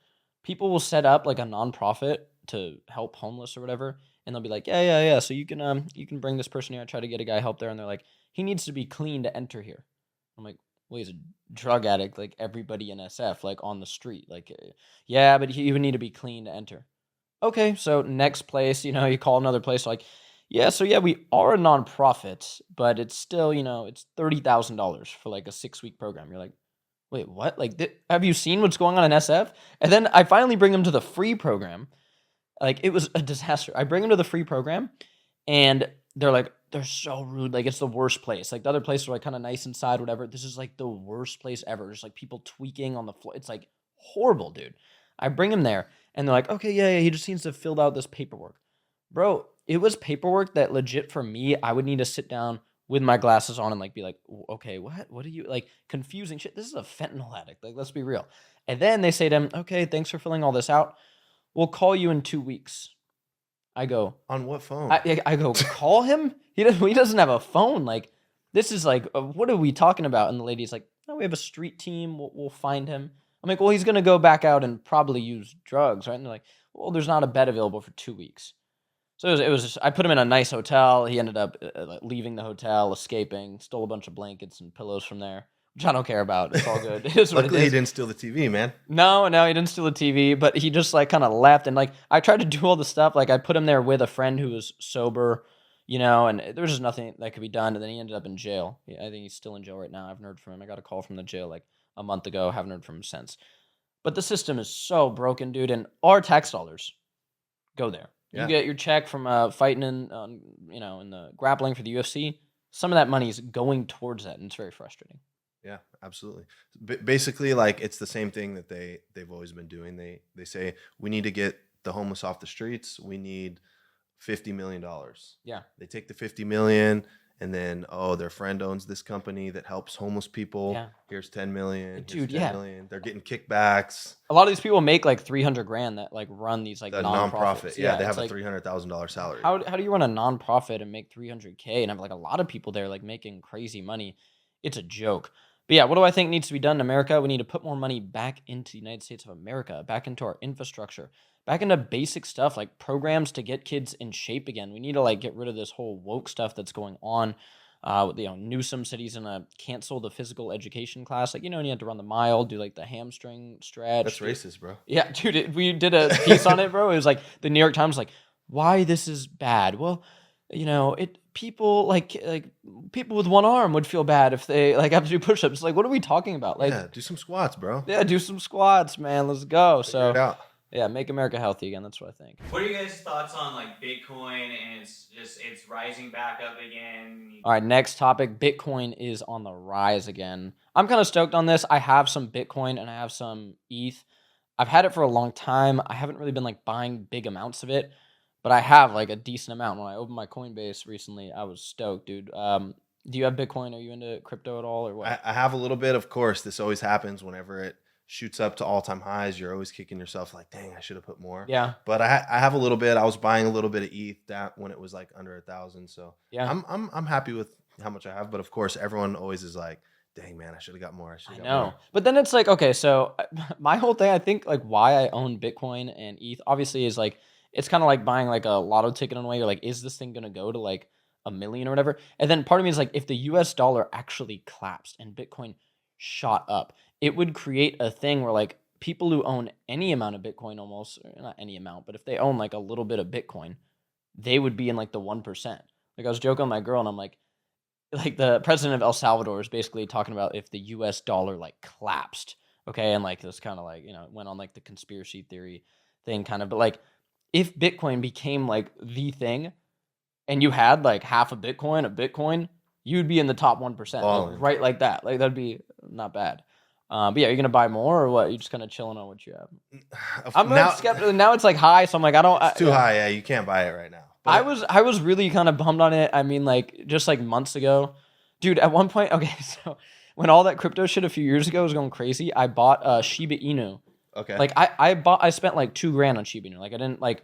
People will set up like a nonprofit to help homeless or whatever, and they'll be like, yeah. So you can bring this person here. I try to get a guy help there, and they're like, he needs to be clean to enter here. I'm like, well, he's a drug addict, like everybody in SF, like on the street. Like, yeah, but he would need to be clean to enter. Okay, so next place, you call another place, like, yeah, we are a nonprofit, but it's still, it's $30,000 for like a 6-week program. You're like, wait, what? Like, have you seen what's going on in SF? And then I finally bring them to the free program. Like, it was a disaster. I bring them to the free program, and they're like, they're so rude. Like, it's the worst place. Like, the other places are like kind of nice inside, whatever. This is like the worst place ever. Just like people tweaking on the floor. It's like horrible, dude. I bring him there, and they're like, okay, yeah, he just needs to fill out this paperwork. Bro, it was paperwork that legit for me, I would need to sit down with my glasses on and like be like, okay, what are you, like, confusing shit? This is a fentanyl addict. Like, let's be real. And then they say to him, okay, thanks for filling all this out. We'll call you in 2 weeks. I go, on what phone? I go, call him? He doesn't have a phone. Like, this is like, what are we talking about? And the lady's like, no, we have a street team. We'll find him. I'm like, well, he's going to go back out and probably use drugs, right? And they're like, well, there's not a bed available for 2 weeks. So it was just, I put him in a nice hotel. He ended up leaving the hotel, escaping, stole a bunch of blankets and pillows from there, which I don't care about. It's all good. It is what Luckily, it is. he didn't steal the TV, man. No, he didn't steal the TV, but he just like kind of left. And like, I tried to do all the stuff. Like, I put him there with a friend who was sober, and there was just nothing that could be done. And then he ended up in jail. I think he's still in jail right now. I haven't heard from him. I got a call from the jail like a month ago. Haven't heard from him since. But the system is so broken, dude. And our tax dollars go there. Yeah. You get your check from fighting in the grappling for the UFC. Some of that money is going towards that, and it's very frustrating. Yeah, absolutely. Basically, like, it's the same thing that they've always been doing. They say we need to get the homeless off the streets. We need $50 million. Yeah. They take the $50 million, and then their friend owns this company that helps homeless people. Yeah. Here's $10 million. Dude, here's $10 million. They're getting kickbacks. A lot of these people make like $300,000 that like run these like The nonprofits. Yeah, they have a like, $300,000 salary. How do you run a nonprofit and make $300K and have like a lot of people there like making crazy money? It's a joke. But yeah, what do I think needs to be done in America? We need to put more money back into the United States of America, back into our infrastructure, back into basic stuff like programs to get kids in shape again. We need to like get rid of this whole woke stuff that's going on. Newsom said he's gonna cancel the physical education class. Like, and you had to run the mile, do like the hamstring stretch. That's racist, bro. Yeah, dude, we did a piece on it, bro. It was like the New York Times, like, why this is bad. Well, people people with one arm would feel bad if they like have to do push-ups. Like, what are we talking about? Like, yeah, do some squats, bro. Yeah, do some squats, man. Let's go. Figure it out. Yeah, make America healthy again. That's what I think. What are you guys' thoughts on like Bitcoin and it's rising back up again? All right, next topic. Bitcoin is on the rise again. I'm kind of stoked on this. I have some Bitcoin and I have some ETH. I've had it for a long time. I haven't really been like buying big amounts of it, but I have like a decent amount. When I opened my Coinbase recently, I was stoked, dude. Do you have Bitcoin? Are you into crypto at all or what? I have a little bit, of course. This always happens whenever it shoots up to all-time highs. You're always kicking yourself like, dang, I should have put more. Yeah. But I have a little bit. I was buying a little bit of ETH when it was like under 1,000. So yeah, I'm happy with how much I have. But of course, everyone always is like, dang, man, I should have got more. I know. More. But then it's like, okay, so my whole thing, I think like why I own Bitcoin and ETH obviously is like, it's kind of like buying like a lotto ticket in a way. You're like, is this thing going to go to like 1 million or whatever? And then part of me is like, if the US dollar actually collapsed and Bitcoin shot up, it would create a thing where like people who own any amount of Bitcoin, almost, not any amount, but if they own like a little bit of Bitcoin, they would be in like the 1%. Like I was joking with my girl and I'm like the president of El Salvador is basically talking about if the US dollar like collapsed, okay? And like this kind of like, went on like the conspiracy theory thing kind of, but like if Bitcoin became like the thing and you had like half a Bitcoin, you'd be in the top 1%, like, right? Like that. Like that'd be not bad. But yeah, you're gonna buy more or what? You just kind of chilling on what you have. I'm now skeptical. Now it's like high, so I'm like, It's too high. Yeah, you can't buy it right now. But I was really kind of bummed on it. I mean, like just like months ago, dude. At one point, okay, so when all that crypto shit a few years ago was going crazy, I bought Shiba Inu. Okay. Like I spent like $2,000 on Shiba Inu. Like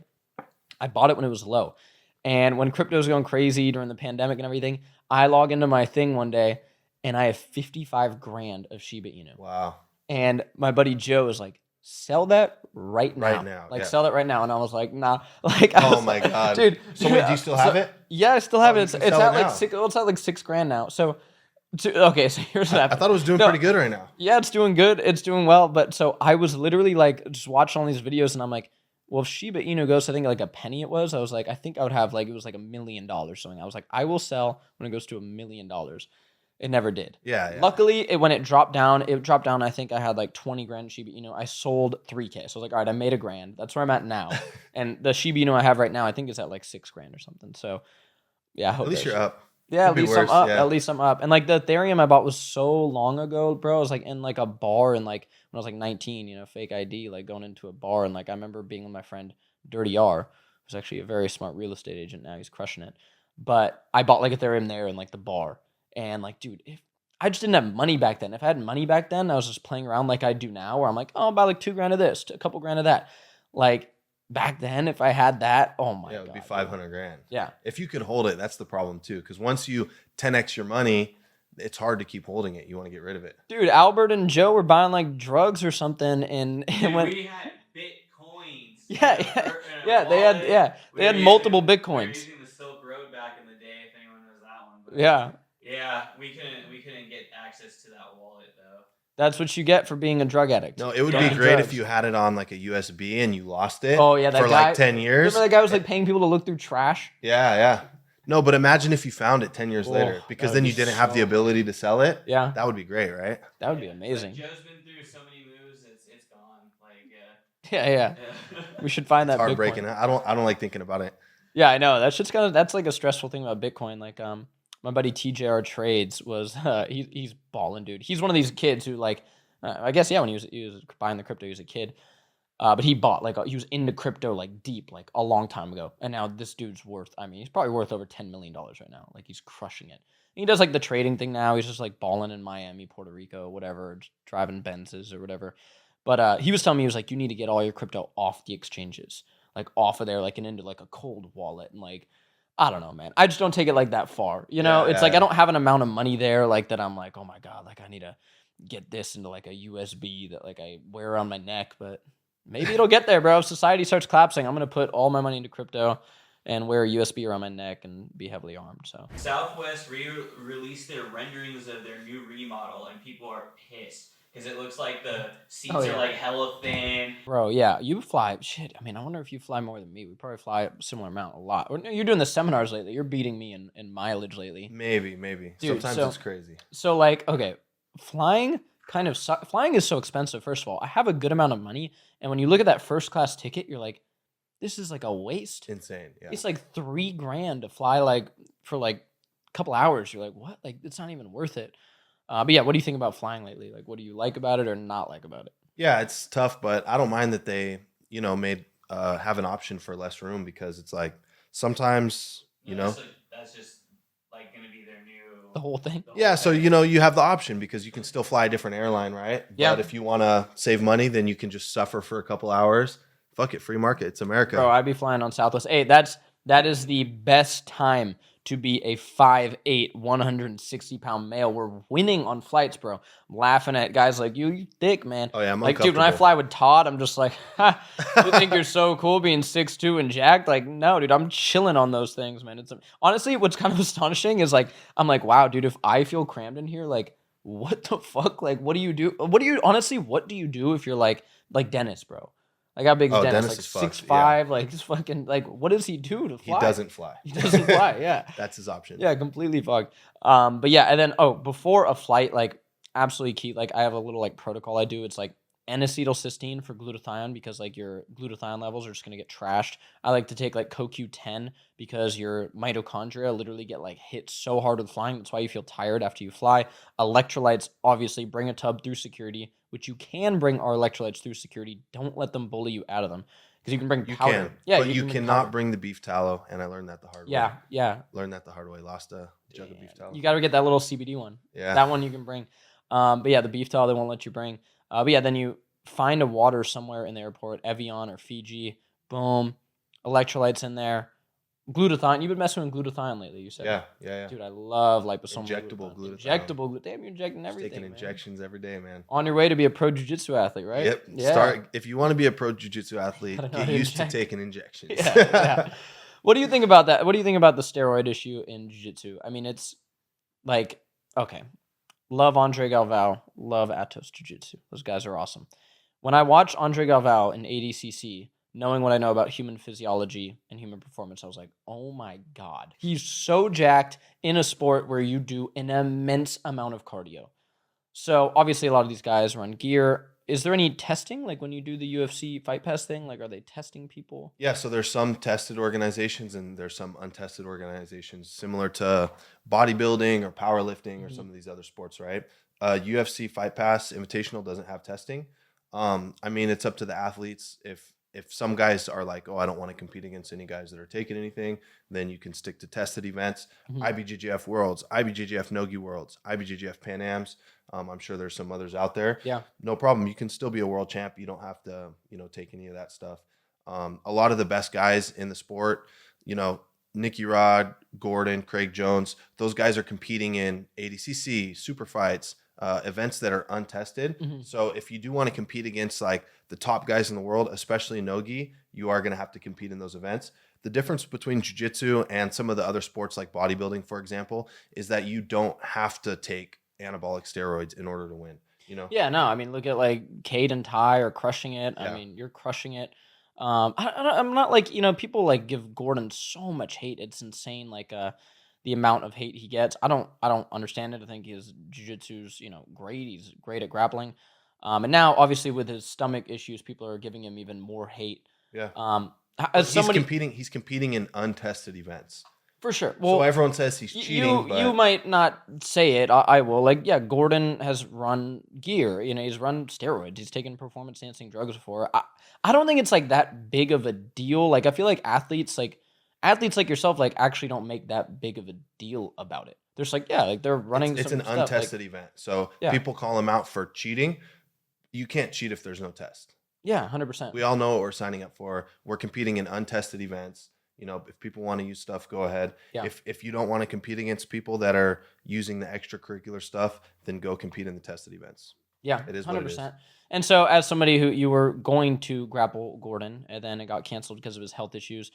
I bought it when it was low, and when crypto was going crazy during the pandemic and everything, I log into my thing one day. And I have 55 grand of Shiba Inu. Wow. And my buddy Joe was like, sell that right now. Right now. Like, yeah. Sell that right now. And I was like, nah. Like, oh my God. Dude. So wait, do you still have it? Yeah, I still have it. It's at like $6,000 now. So, okay, so here's what happened. I thought it was doing pretty good right now. Yeah, it's doing good. It's doing well. But so I was literally like just watching all these videos and I'm like, well, if Shiba Inu goes to I think like a penny it was, I was like, I think I would have like, it was like $1 million something. I was like, I will sell when it goes to $1 million. It never did. Yeah. Luckily, when it dropped down, I think I had like 20 grand Shiba Inu. I sold 3K. So I was like, all right, I made $1,000. That's where I'm at now. And the Shiba Inu I have right now, I think it's at like $6,000 or something. So yeah, I hope at least you're up. Yeah, Could at least I'm up. Yeah. At least I'm up. And like the Ethereum I bought was so long ago, bro. I was like in like a bar and like when I was like 19, fake ID, like going into a bar. And like I remember being with my friend Dirty R, who's actually a very smart real estate agent now. He's crushing it. But I bought like Ethereum there in like the bar. And like, dude, if I just didn't have money back then. If I had money back then, I was just playing around like I do now, where I'm like, oh, I'll buy like $2,000 of this, a couple grand of that. Like back then, if I had that, oh my God. Yeah, it would be 500 grand. Yeah. If you could hold it, that's the problem too. Because once you 10x your money, it's hard to keep holding it. You want to get rid of it. Dude, Albert and Joe were buying like drugs or something, and when we had Bitcoins. They had multiple Bitcoins. Using the Silk Road back in the day, if anyone knows that one. But yeah, we couldn't get access to that wallet though. That's what you get for being a drug addict. No, it would be great if you had it on like a USB and you lost it. Oh yeah, that for guy, like 10 years. Remember that guy was like paying people to look through trash? Yeah. No, but imagine if you found it 10 years later, because then you didn't have the ability to sell it. Yeah, that would be great, right? That would be amazing. Like Joe's been through so many moves, it's gone. Like yeah. We should find that. It's heartbreaking. I don't like thinking about it. Yeah, I know. That's like a stressful thing about Bitcoin. Like my buddy TJR Trades was he's balling, dude. He's one of these kids who like I guess when he was buying the crypto, he was a kid. But he bought he was into crypto like deep, like a long time ago. And now this dude's worth, he's probably worth over $10 million right now. Like he's crushing it. And he does like the trading thing now. He's just like balling in Miami, Puerto Rico, whatever, just driving Benzes or whatever. But he was telling me, he was like, you need to get all your crypto off the exchanges, like off of there, like and into like a cold wallet. And like, I don't know, man. I just don't take it like that far. I don't have an amount of money there like that. I'm like, oh my God, like I need to get this into like a USB that like I wear around my neck, but maybe it'll get there, bro. If society starts collapsing, I'm going to put all my money into crypto, and wear a USB around my neck and be heavily armed. So Southwest released their renderings of their new remodel, and people are pissed because it looks like the seats are like hella thin. Bro, yeah, you fly. Shit, I mean, I wonder if you fly more than me. We probably fly a similar amount, a lot. Or, no, you're doing the seminars lately. You're beating me in mileage lately. Maybe. Dude, Sometimes it's crazy. So, like, okay, flying flying is so expensive, first of all. I have a good amount of money, and when you look at that first class ticket, you're like, this is like a waste. Insane, yeah. It's like $3,000 to fly like for like a couple hours. You're like, what? Like, it's not even worth it. But yeah, what do you think about flying lately? Like, what do you like about it or not like about it? Yeah, it's tough, but I don't mind that they, made have an option for less room, because it's like sometimes, That's just like going to be their new... The whole thing? Yeah, so, you have the option because you can still fly a different airline, right? Yeah. But if you want to save money, then you can just suffer for a couple hours. Fuck it, free market. It's America. Bro, I'd be flying on Southwest. Hey, that is the best time to be a 5'8", 160-pound male. We're winning on flights, bro. I'm laughing at guys like you thick, man. Oh, yeah, I'm like, dude, when I fly with Todd, I'm just like, ha, you think you're so cool being 6'2" and jacked? Like, no, dude, I'm chilling on those things, man. Honestly, what's kind of astonishing is, like, I'm like, wow, dude, if I feel crammed in here, like, what the fuck? Like, what do you do? What do you do if you're like Dennis, bro? Like, how big is Dennis? Dennis Like is 6'5", yeah. like he's fucking, like, what does he do to fly? He doesn't fly. He doesn't fly, yeah. That's his option. Yeah, completely fucked. But yeah, and then before a flight, like, absolutely key. Like, I have a little like protocol I do. It's like N-acetylcysteine for glutathione, because like your glutathione levels are just gonna get trashed. I like to take like CoQ10 because your mitochondria literally get like hit so hard with flying. That's why you feel tired after you fly. Electrolytes, obviously, bring a tub through security, which you can bring our electrolytes through security. Don't let them bully you out of them, because you can bring powder. You can, yeah, but you cannot bring the beef tallow, and I learned that the hard way. Yeah. Learned that the hard way. Lost a jug of beef tallow. You got to get that little CBD one. Yeah. That one you can bring. But yeah, the beef tallow they won't let you bring. But yeah, then you find a water somewhere in the airport, Evian or Fiji. Boom, electrolytes in there. Glutathione. You've been messing with glutathione lately, you said. Yeah. Dude, I love liposomal Injectable glutathione. Injectable glutathione. Damn, you're injecting everything, Taking man. injections every day, man. On your way to be a pro jiu-jitsu athlete, right? Yep. Yeah. If you want to be a pro jiu-jitsu athlete, Gotta know get how to used to inject. taking injections. Yeah. What do you think about that? What do you think about the steroid issue in jiu-jitsu? I mean, it's like, okay, love Andre Galvao, love Atos Jiu-Jitsu. Those guys are awesome. When I watch Andre Galvao in ADCC, knowing what I know about human physiology and human performance, I was like, oh my God. He's so jacked in a sport where you do an immense amount of cardio. So obviously a lot of these guys run gear. Is there any testing? Like when you do the UFC Fight Pass thing, like are they testing people? Yeah, so there's some tested organizations and there's some untested organizations, similar to bodybuilding or powerlifting or some of these other sports, right? UFC Fight Pass Invitational doesn't have testing. I mean, it's up to the athletes. If some guys are like, oh, I don't want to compete against any guys that are taking anything, then you can stick to tested events. IBJJF Worlds, IBJJF Nogi Worlds, IBJJF Pan Ams. I'm sure there's some others out there. Yeah. No problem. You can still be a world champ. You don't have to, take any of that stuff. A lot of the best guys in the sport, Nicky Rod, Gordon, Craig Jones, those guys are competing in ADCC, super fights, events that are untested. So if you do want to compete against like the top guys in the world, especially Nogi, you are going to have to compete in those events. The difference between jiu-jitsu and some of the other sports like bodybuilding, for example, is that you don't have to take anabolic steroids in order to win. Yeah, no, I mean, look at like Cade and Ty are crushing it. Yeah. I mean, you're crushing it. I'm not like, people like give Gordon so much hate. It's insane. Like, the amount of hate he gets. I don't understand it. I think his jiu-jitsu's, great. He's great at grappling. And now obviously with his stomach issues, people are giving him even more hate. Yeah. As somebody, he's competing in untested events. for sure. Well, So everyone says he's cheating, but you might not say it. I will. Like, yeah, Gordon has run gear. He's run steroids. He's taken performance enhancing drugs before. I don't think it's like that big of a deal. Like, I feel like athletes like yourself, like, actually don't make that big of a deal about it. They're just like, yeah, like they're running. it's some an stuff, untested like, event. So Yeah. people call him out for cheating. You can't cheat if there's no test. Yeah, 100%. We all know what we're signing up for. We're competing in untested events. If people want to use stuff, go ahead. Yeah. If you don't want to compete against people that are using the extracurricular stuff, then go compete in the tested events. Yeah, It is what it is. 100%. And so, as somebody who you were going to grapple Gordon, and then it got canceled because of his health issues,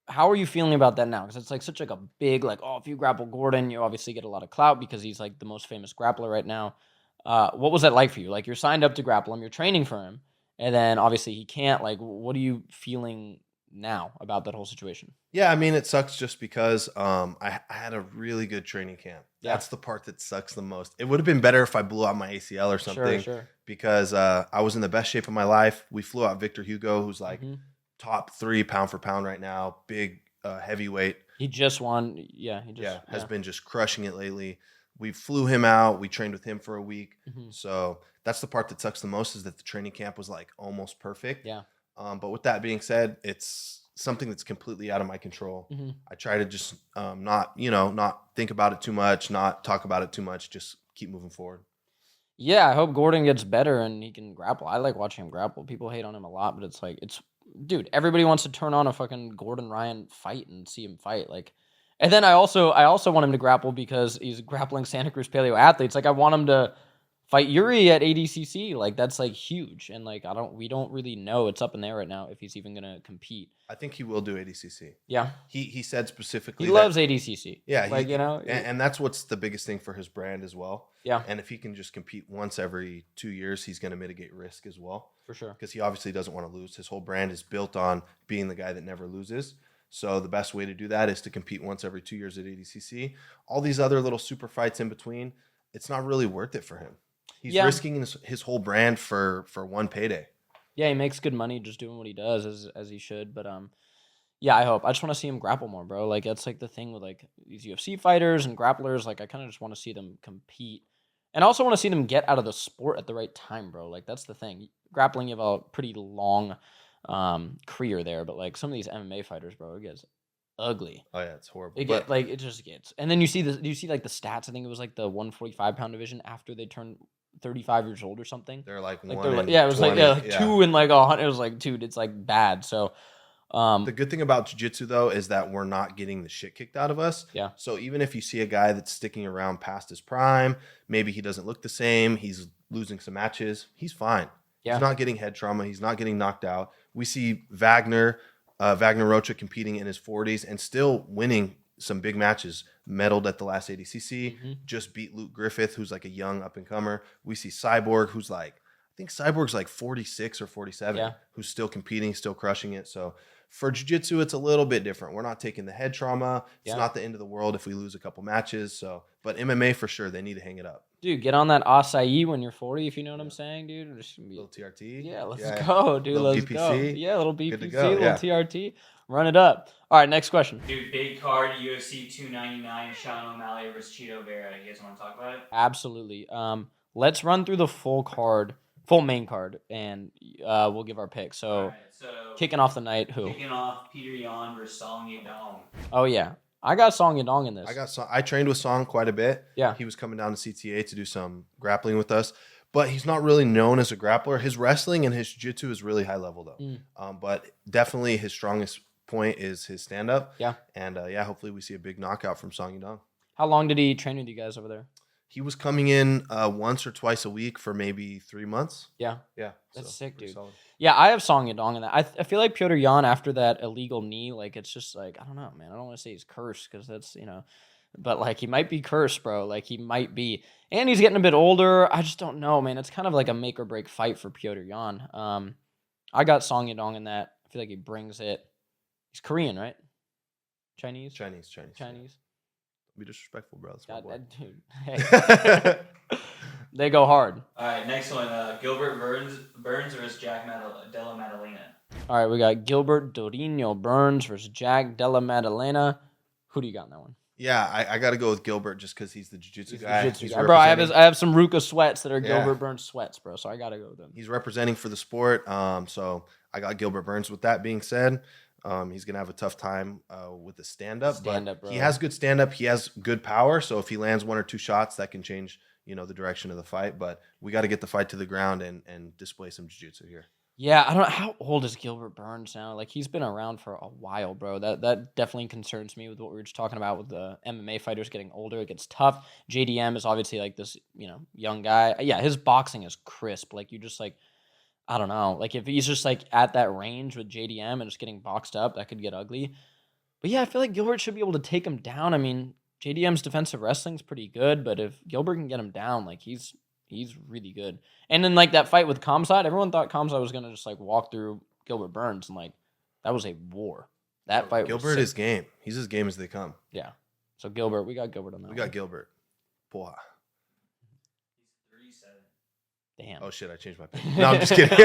how are you feeling about that now? Because it's like such like a big like, oh, if you grapple Gordon, you obviously get a lot of clout because he's like the most famous grappler right now. What was that like for you? Like you're signed up to grapple him, you're training for him, and then obviously he can't. Like, what are you feeling now about that whole situation? Yeah, I mean, it sucks just because I had a really good training camp. Yeah. That's the part that sucks the most. It would have been better if I blew out my ACL or something. Sure. Because I was in the best shape of my life. We flew out Victor Hugo, who's like top 3 pound for pound right now, big heavyweight. He just won. Yeah, has been just crushing it lately. We flew him out. We trained with him for a week. So that's the part that sucks the most, is that the training camp was like almost perfect. Yeah. But with that being said, it's something that's completely out of my control. I try to just not think about it too much, not talk about it too much, just keep moving forward. Yeah, I hope Gordon gets better and he can grapple. I like watching him grapple. People hate on him a lot, but it's like, dude, everybody wants to turn on a fucking Gordon Ryan fight and see him fight. Like, and then I also want him to grapple because he's grappling Santa Cruz paleo athletes. Like, I want him to fight Yuri at ADCC. Like, that's like huge. And like, we don't really know. It's up in there right now if he's even gonna compete. I think he will do ADCC. Yeah. He said specifically he loves ADCC. Yeah. Like, and that's what's the biggest thing for his brand as well. Yeah. And if he can just compete once every 2 years, he's going to mitigate risk as well. For sure. Because he obviously doesn't want to lose. His whole brand is built on being the guy that never loses. So the best way to do that is to compete once every 2 years at ADCC. All these other little super fights in between, it's not really worth it for him. He's risking his whole brand for one payday. Yeah, he makes good money just doing what he does as he should. But yeah, I hope. I just want to see him grapple more, bro. Like, that's like the thing with like these UFC fighters and grapplers. Like, I kind of just want to see them compete. And I also want to see them get out of the sport at the right time, bro. Like, that's the thing. Grappling, you have a pretty long career there, but like some of these MMA fighters, bro, it gets ugly. Oh yeah, it's horrible. It just gets. And then you see like the stats. I think it was like the 145-pound division after they turned 35 years old or something. They're like, like 1 they're in like, yeah, it was 20, like 2 and like 100. It was like, dude, it's like bad. So the good thing about jiu-jitsu though is that we're not getting the shit kicked out of us. Yeah. So even if you see a guy that's sticking around past his prime, maybe he doesn't look the same, he's losing some matches, he's fine. Yeah. He's not getting head trauma, he's not getting knocked out. We see Wagner Rocha competing in his 40s and still winning some big matches. Medaled at the last ADCC, just beat Luke Griffith, who's like a young up-and-comer. We see Cyborg, who's like, I think Cyborg's like 46 or 47, who's still competing, still crushing it. So for jiu-jitsu, it's a little bit different. We're not taking the head trauma. It's not the end of the world if we lose a couple matches. So, but MMA for sure, they need to hang it up. Dude, get on that acai when you're 40, if you know what I'm saying, dude. Just be... Little TRT. Yeah, let's go, dude. Let's BPC. go. Yeah, little BPC, go, little TRT. Run it up. All right, next question. Dude, big card, UFC 299, Sean O'Malley versus Cheeto Vera. You guys want to talk about it? Absolutely. Let's run through the full main card, and we'll give our picks. So kicking off the night, who? Kicking off Peter Yan versus Song Yadong. Oh, yeah. I got Song Yadong in this. I trained with Song quite a bit. Yeah. He was coming down to CTA to do some grappling with us, but he's not really known as a grappler. His wrestling and his jiu-jitsu is really high level though. But definitely his strongest point is his stand-up. Yeah. And hopefully we see a big knockout from Song Yadong. How long did he train with you guys over there? He was coming in once or twice a week for maybe 3 months. Yeah. Yeah. That's sick, dude. Solid. Yeah, I have Song Yadong in that. I feel like Petr Yan after that illegal knee, like it's just like, I don't know, man. I don't want to say he's cursed because that's, but like he might be cursed, bro. Like he might be. And he's getting a bit older. I just don't know, man. It's kind of like a make or break fight for Petr Yan. I got Song Yadong in that. I feel like he brings it. He's Korean, right? Chinese. Be disrespectful, bro. That's my boy. Dude. Hey. They go hard. All right, next one. Gilbert Burns versus Jack Della Maddalena. All right, we got Gilbert Dorino Burns versus Jack Della Maddalena. Who do you got in that one? Yeah, I got to go with Gilbert just because he's the jiu-jitsu guy. Bro, I have some Ruka sweats that are Gilbert Burns sweats, bro. So I got to go with him. He's representing for the sport. So I got Gilbert Burns. With that being said, he's going to have a tough time with the stand-up. But he has good stand-up. He has good power. So if he lands 1 or 2 shots, that can change, the direction of the fight. But we got to get the fight to the ground and display some jiu-jitsu here. Yeah, I don't know. How old is Gilbert Burns now? Like, he's been around for a while, bro. That definitely concerns me with what we were just talking about with the MMA fighters getting older. It gets tough. JDM is obviously like this, young guy. Yeah, his boxing is crisp. Like, you just like, I don't know. Like, if he's just like at that range with JDM and just getting boxed up, that could get ugly. But yeah, I feel like Gilbert should be able to take him down. I mean, JDM's defensive wrestling's pretty good, but if Gilbert can get him down, like he's really good. And then like that fight with Kamzat, everyone thought Kamzat was gonna just like walk through Gilbert Burns, and like that was a war. That fight Gilbert is game. He's as game as they come. Yeah. So Gilbert, we got Gilbert on that. We got Gilbert. Boy. He's 37. Damn. Oh shit, I changed my pick. No, I'm just kidding.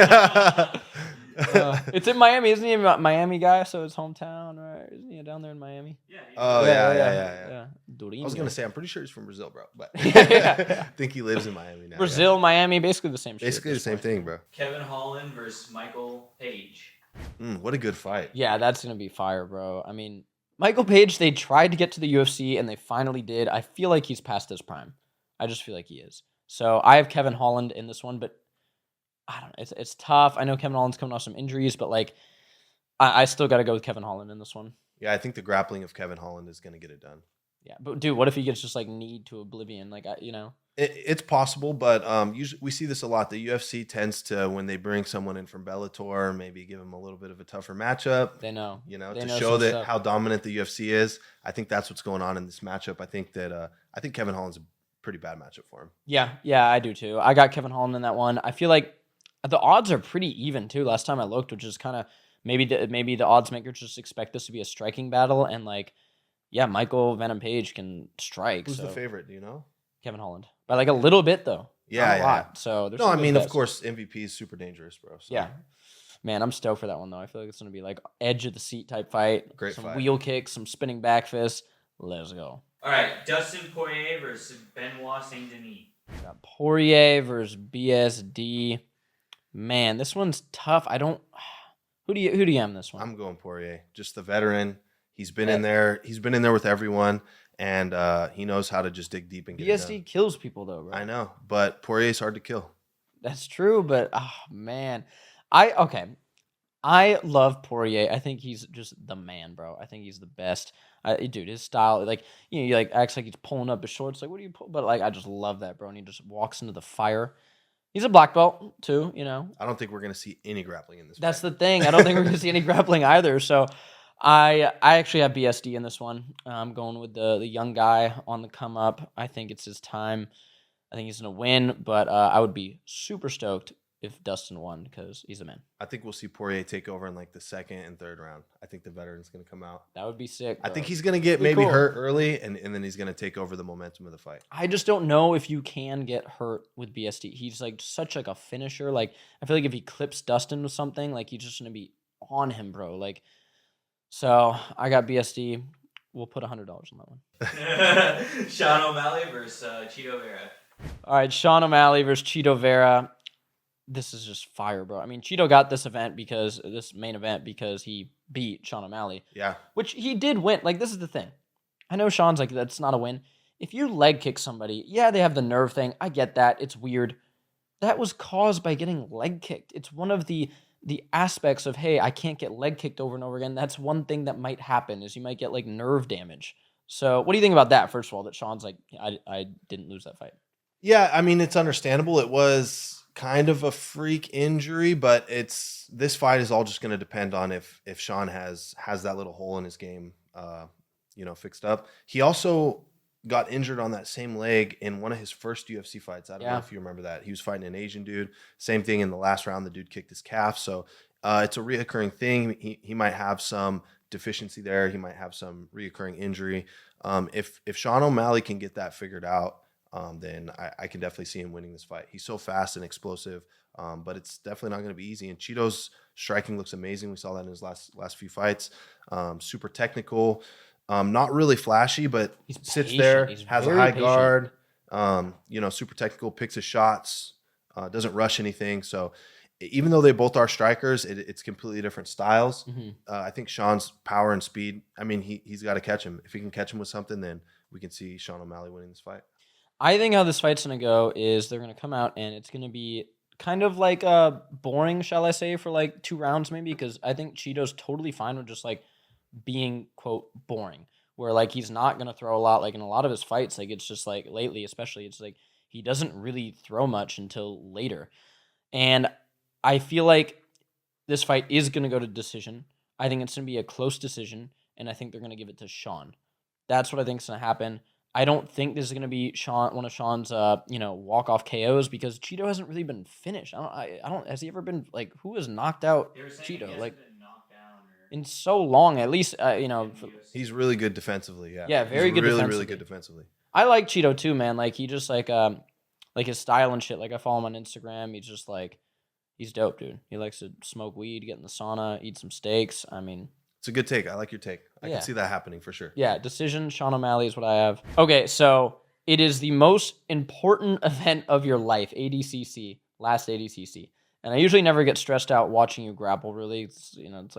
It's in Miami, isn't he? A Miami guy, so it's hometown, right? Isn't he down there in Miami? Yeah. Oh yeah. Durinho. I was gonna say I'm pretty sure he's from Brazil, bro. But Yeah. I think he lives in Miami now. Brazil, Miami, basically the same shit. Basically the same thing, bro. Kevin Holland versus Michael Page. What a good fight. Yeah, that's gonna be fire, bro. I mean, Michael Page, they tried to get to the UFC and they finally did. I feel like he's past his prime. I just feel like he is. So I have Kevin Holland in this one, but I don't know. It's tough. I know Kevin Holland's coming off some injuries, but like I still got to go with Kevin Holland in this one. Yeah, I think the grappling of Kevin Holland is gonna get it done. Yeah, but dude, what if he gets just like kneed to oblivion? Like It's possible, but usually we see this a lot. The UFC tends to, when they bring someone in from Bellator, maybe give them a little bit of a tougher matchup. they know, to show that how dominant the UFC is. I think that's what's going on in this matchup. I think Kevin Holland's a pretty bad matchup for him. Yeah, I do too. I got Kevin Holland in that one. I feel like the odds are pretty even too. Last time I looked, which is kind of maybe the odds makers just expect this to be a striking battle, and like, yeah, Michael Venom Page can strike. Who's the favorite? Do you know? Kevin Holland by like a little bit though. Yeah, Not a lot. So there's no, I mean, of course, MVP is super dangerous, bro. So. Yeah. Man, I'm stoked for that one though. I feel like it's gonna be like edge of the seat type fight. Great some fight. Wheel kicks, some spinning back fists. Let's go. All right, Dustin Poirier versus Benoit Saint Denis. Got Poirier versus BSD. Man, this one's tough. I don't. Who do you have in this one? I'm going Poirier, just the veteran. He's been in there. He's been in there with everyone, and he knows how to just dig deep and get it done. BSD kills people though, bro. I know, but Poirier's hard to kill. That's true, but man, I love Poirier. I think he's just the man, bro. I think he's the best. Dude, his style, like, he like acts like he's pulling up his shorts. Like, what do you pull? But like, I just love that, bro. And he just walks into the fire. He's a black belt too, I don't think we're gonna see any grappling in this. That's the thing. I don't think we're gonna see any grappling either. So, I actually have BSD in this one. I'm going with the young guy on the come up. I think it's his time. I think he's gonna win, but I would be super stoked if Dustin won because he's a man. I think we'll see Poirier take over in like the second and third round. I think the veteran's going to come out. That would be sick, bro. I think he's going to get maybe hurt early, and then he's going to take over the momentum of the fight. I just don't know if you can get hurt with BSD. He's like such like a finisher. Like, I feel like if he clips Dustin with something, like he's just going to be on him, bro. Like, so I got BSD. We'll put $100 on that one. Sean O'Malley versus Cheeto Vera. All right, Sean O'Malley versus Cheeto Vera. This is just fire, bro. I mean, Cheeto got this main event because he beat Sean O'Malley. Yeah. Which he did win. Like, this is the thing. I know Sean's like, that's not a win. If you leg kick somebody, yeah, they have the nerve thing. I get that. It's weird. That was caused by getting leg kicked. It's one of the aspects of, hey, I can't get leg kicked over and over again. That's one thing that might happen is you might get like nerve damage. So what do you think about that, first of all, that Sean's like, I didn't lose that fight? Yeah, I mean, it's understandable. It was kind of a freak injury, but this fight is all just going to depend on if Sean has that little hole in his game, fixed up. He also got injured on that same leg in one of his first UFC fights. I don't know if you remember that. He was fighting an Asian dude. Same thing in the last round. The dude kicked his calf. So it's a reoccurring thing. He might have some deficiency there. He might have some reoccurring injury. If Sean O'Malley can get that figured out, then I can definitely see him winning this fight. He's so fast and explosive, but it's definitely not going to be easy. And Cheeto's striking looks amazing. We saw that in his last few fights. Super technical, not really flashy, but he's sits patient. there, He's has a very high patient. guard. Super technical, picks his shots, doesn't rush anything. So even though they both are strikers, it's completely different styles. Mm-hmm. I think Sean's power and speed. I mean, he's got to catch him. If he can catch him with something, then we can see Sean O'Malley winning this fight. I think how this fight's going to go is they're going to come out and it's going to be kind of like boring, shall I say, for like 2 rounds maybe, because I think Cheeto's totally fine with just like being, quote, boring, where like he's not going to throw a lot. Like in a lot of his fights, like it's just like lately especially, it's like he doesn't really throw much until later. And I feel like this fight is going to go to decision. I think it's going to be a close decision. and I think they're going to give it to Sean. That's what I think is going to happen. I don't think this is going to be one of Sean's, walk-off KOs because Cheeto hasn't really been finished. I don't. Has he ever been who has knocked out Cheeto Been knocked down in so long? At least he's really good defensively. Yeah. Yeah, very good. Really good defensively. I like Cheeto too, man. He just his style and shit. I follow him on Instagram. He's just he's dope, dude. He likes to smoke weed, get in the sauna, eat some steaks. I mean. It's a good take. I like your take. I can see that happening for sure. Yeah, decision, Sean O'Malley is what I have. Okay, so it is the most important event of your life, ADCC, last ADCC. And I usually never get stressed out watching you grapple, really. It's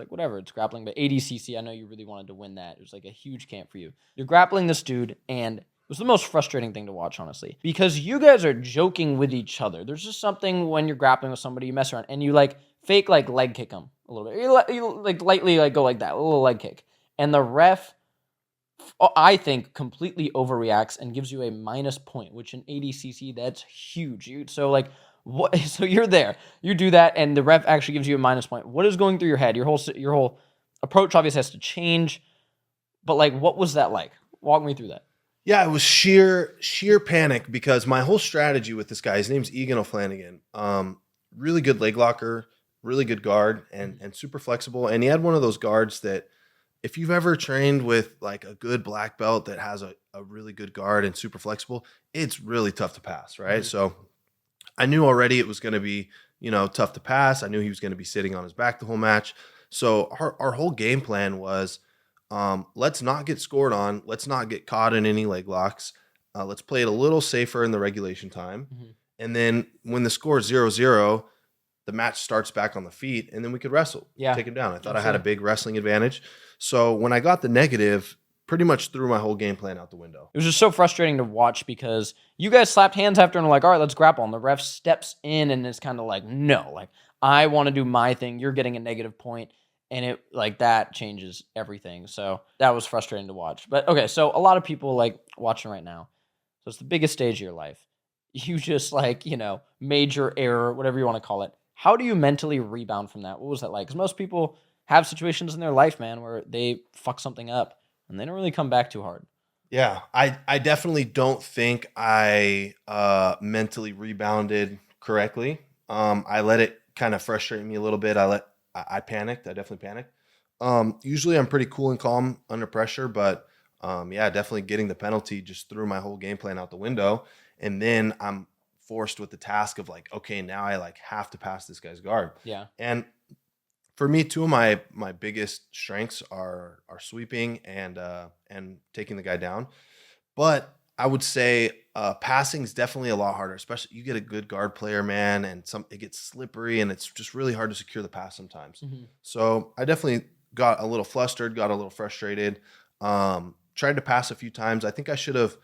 whatever, it's grappling. But ADCC, I know you really wanted to win that. It was a huge camp for you. You're grappling this dude, and it was the most frustrating thing to watch, honestly. Because you guys are joking with each other. There's just something when you're grappling with somebody, you mess around, and you fake leg kick them a little bit. You lightly go like that, a little leg kick. And the ref, I think, completely overreacts and gives you a minus point, which in ADCC, that's huge. What? So you're there, you do that, and the ref actually gives you a minus point. What is going through your head? Your whole approach obviously has to change. But what was that like? Walk me through that. Yeah, it was sheer panic because my whole strategy with this guy, his name's Egan O'Flanagan, really good leg locker, really good guard, and super flexible. And he had one of those guards that if you've ever trained with a good black belt that has a really good guard and super flexible, it's really tough to pass, right? Mm-hmm. So I knew already it was going to be, tough to pass. I knew he was going to be sitting on his back the whole match. So our whole game plan was, let's not get scored on. Let's not get caught in any leg locks. Let's play it a little safer in the regulation time. Mm-hmm. And then when the score is 0-0, the match starts back on the feet, and then we could wrestle, take him down. I thought I had a big wrestling advantage. So when I got the negative, pretty much threw my whole game plan out the window. It was just so frustrating to watch because you guys slapped hands after and were all right, let's grapple. And the ref steps in and is kind of no, I want to do my thing. You're getting a negative point. And it that changes everything. So that was frustrating to watch. But okay, so a lot of people watching right now. So it's the biggest stage of your life. You just major error, whatever you want to call it. How do you mentally rebound from that? What was that like? Because most people have situations in their life, man, where they fuck something up and they don't really come back too hard. Yeah, I definitely don't think I mentally rebounded correctly. I let it kind of frustrate me a little bit. I panicked. I definitely panicked. Usually I'm pretty cool and calm under pressure, but definitely getting the penalty just threw my whole game plan out the window. And then I'm forced with the task of okay, now I have to pass this guy's guard. Yeah. And for me, two of my biggest strengths are sweeping and taking the guy down. But I would say passing is definitely a lot harder, especially you get a good guard player, man, and it gets slippery and it's just really hard to secure the pass sometimes. Mm-hmm. So I definitely got a little flustered, got a little frustrated, tried to pass a few times. I think I should have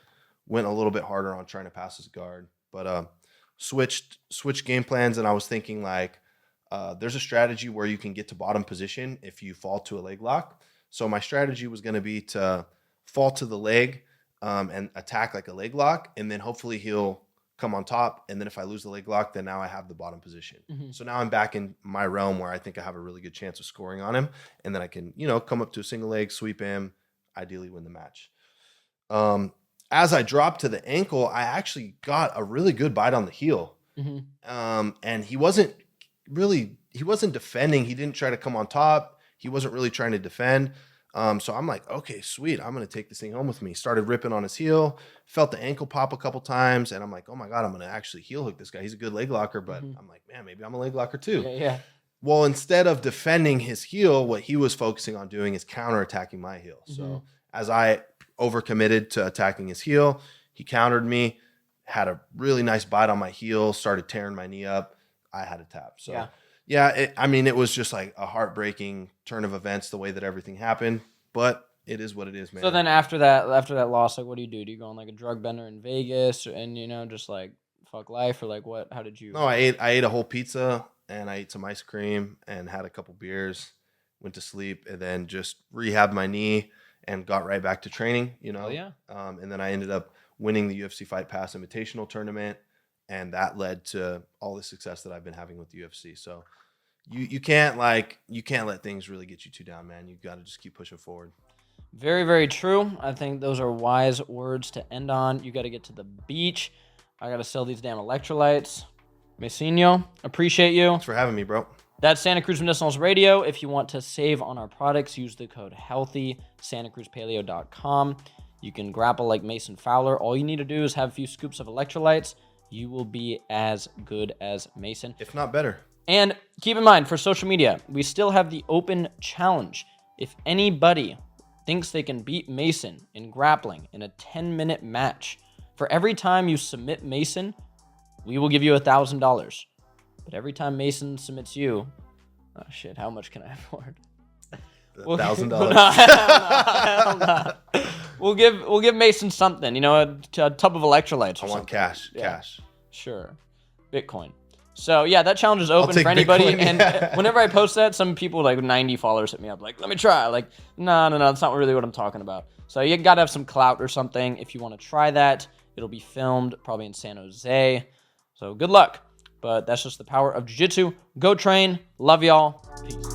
went a little bit harder on trying to pass his guard, but switched game plans. And I was thinking there's a strategy where you can get to bottom position if you fall to a leg lock. So my strategy was going to be to fall to the leg, and attack a leg lock, and then hopefully he'll come on top. And then if I lose the leg lock, then now I have the bottom position. Mm-hmm. So now I'm back in my realm where I think I have a really good chance of scoring on him. And then I can, come up to a single leg, sweep him, ideally win the match. As I dropped to the ankle, I actually got a really good bite on the heel. Mm-hmm. And he wasn't defending. He didn't try to come on top. He wasn't really trying to defend. So I'm okay, sweet. I'm going to take this thing home with me. Started ripping on his heel, felt the ankle pop a couple times. And I'm oh my God, I'm going to actually heel hook this guy. He's a good leg locker, but mm-hmm. I'm man, maybe I'm a leg locker too. Yeah. Well, instead of defending his heel, what he was focusing on doing is counterattacking my heel. Mm-hmm. So as I overcommitted to attacking his heel, he countered me, had a really nice bite on my heel, started tearing my knee up. I had a tap. So it was just a heartbreaking turn of events, the way that everything happened, but it is what it is, man. So then after that loss, what do you do? Do you go on a drug bender in Vegas and, just fuck life or what? How did you? No, I ate a whole pizza and I ate some ice cream and had a couple beers, went to sleep, and then just rehabbed my knee and got right back to training, Oh, yeah. And then I ended up winning the UFC Fight Pass Invitational tournament. And that led to all the success that I've been having with the UFC. So you can't let things really get you too down, man. You got to just keep pushing forward. Very, very true. I think those are wise words to end on. You got to get to the beach. I got to sell these damn electrolytes. Messinho, appreciate you. Thanks for having me, bro. That's Santa Cruz Medicinals Radio. If you want to save on our products, use the code HEALTHY, santacruzpaleo.com. You can grapple like Mason Fowler. All you need to do is have a few scoops of electrolytes. You will be as good as Mason. If not better. And keep in mind, for social media, we still have the open challenge. If anybody thinks they can beat Mason in grappling in a 10-minute match, for every time you submit Mason, we will give you $1,000. But every time Mason submits you, oh shit, how much can I afford? $1,000. We'll give Mason something, you know, a tub of electrolytes. I want cash. Yeah. Cash. Sure. Bitcoin. So yeah, that challenge is open for anybody. Bitcoin, yeah. And whenever I post that, some people like 90 followers hit me up like, let me try. Like, no, that's not really what I'm talking about. So you gotta have some clout or something if you want to try that. It'll be filmed probably in San Jose. So good luck. But that's just the power of jiu-jitsu. Go train. Love y'all. Peace.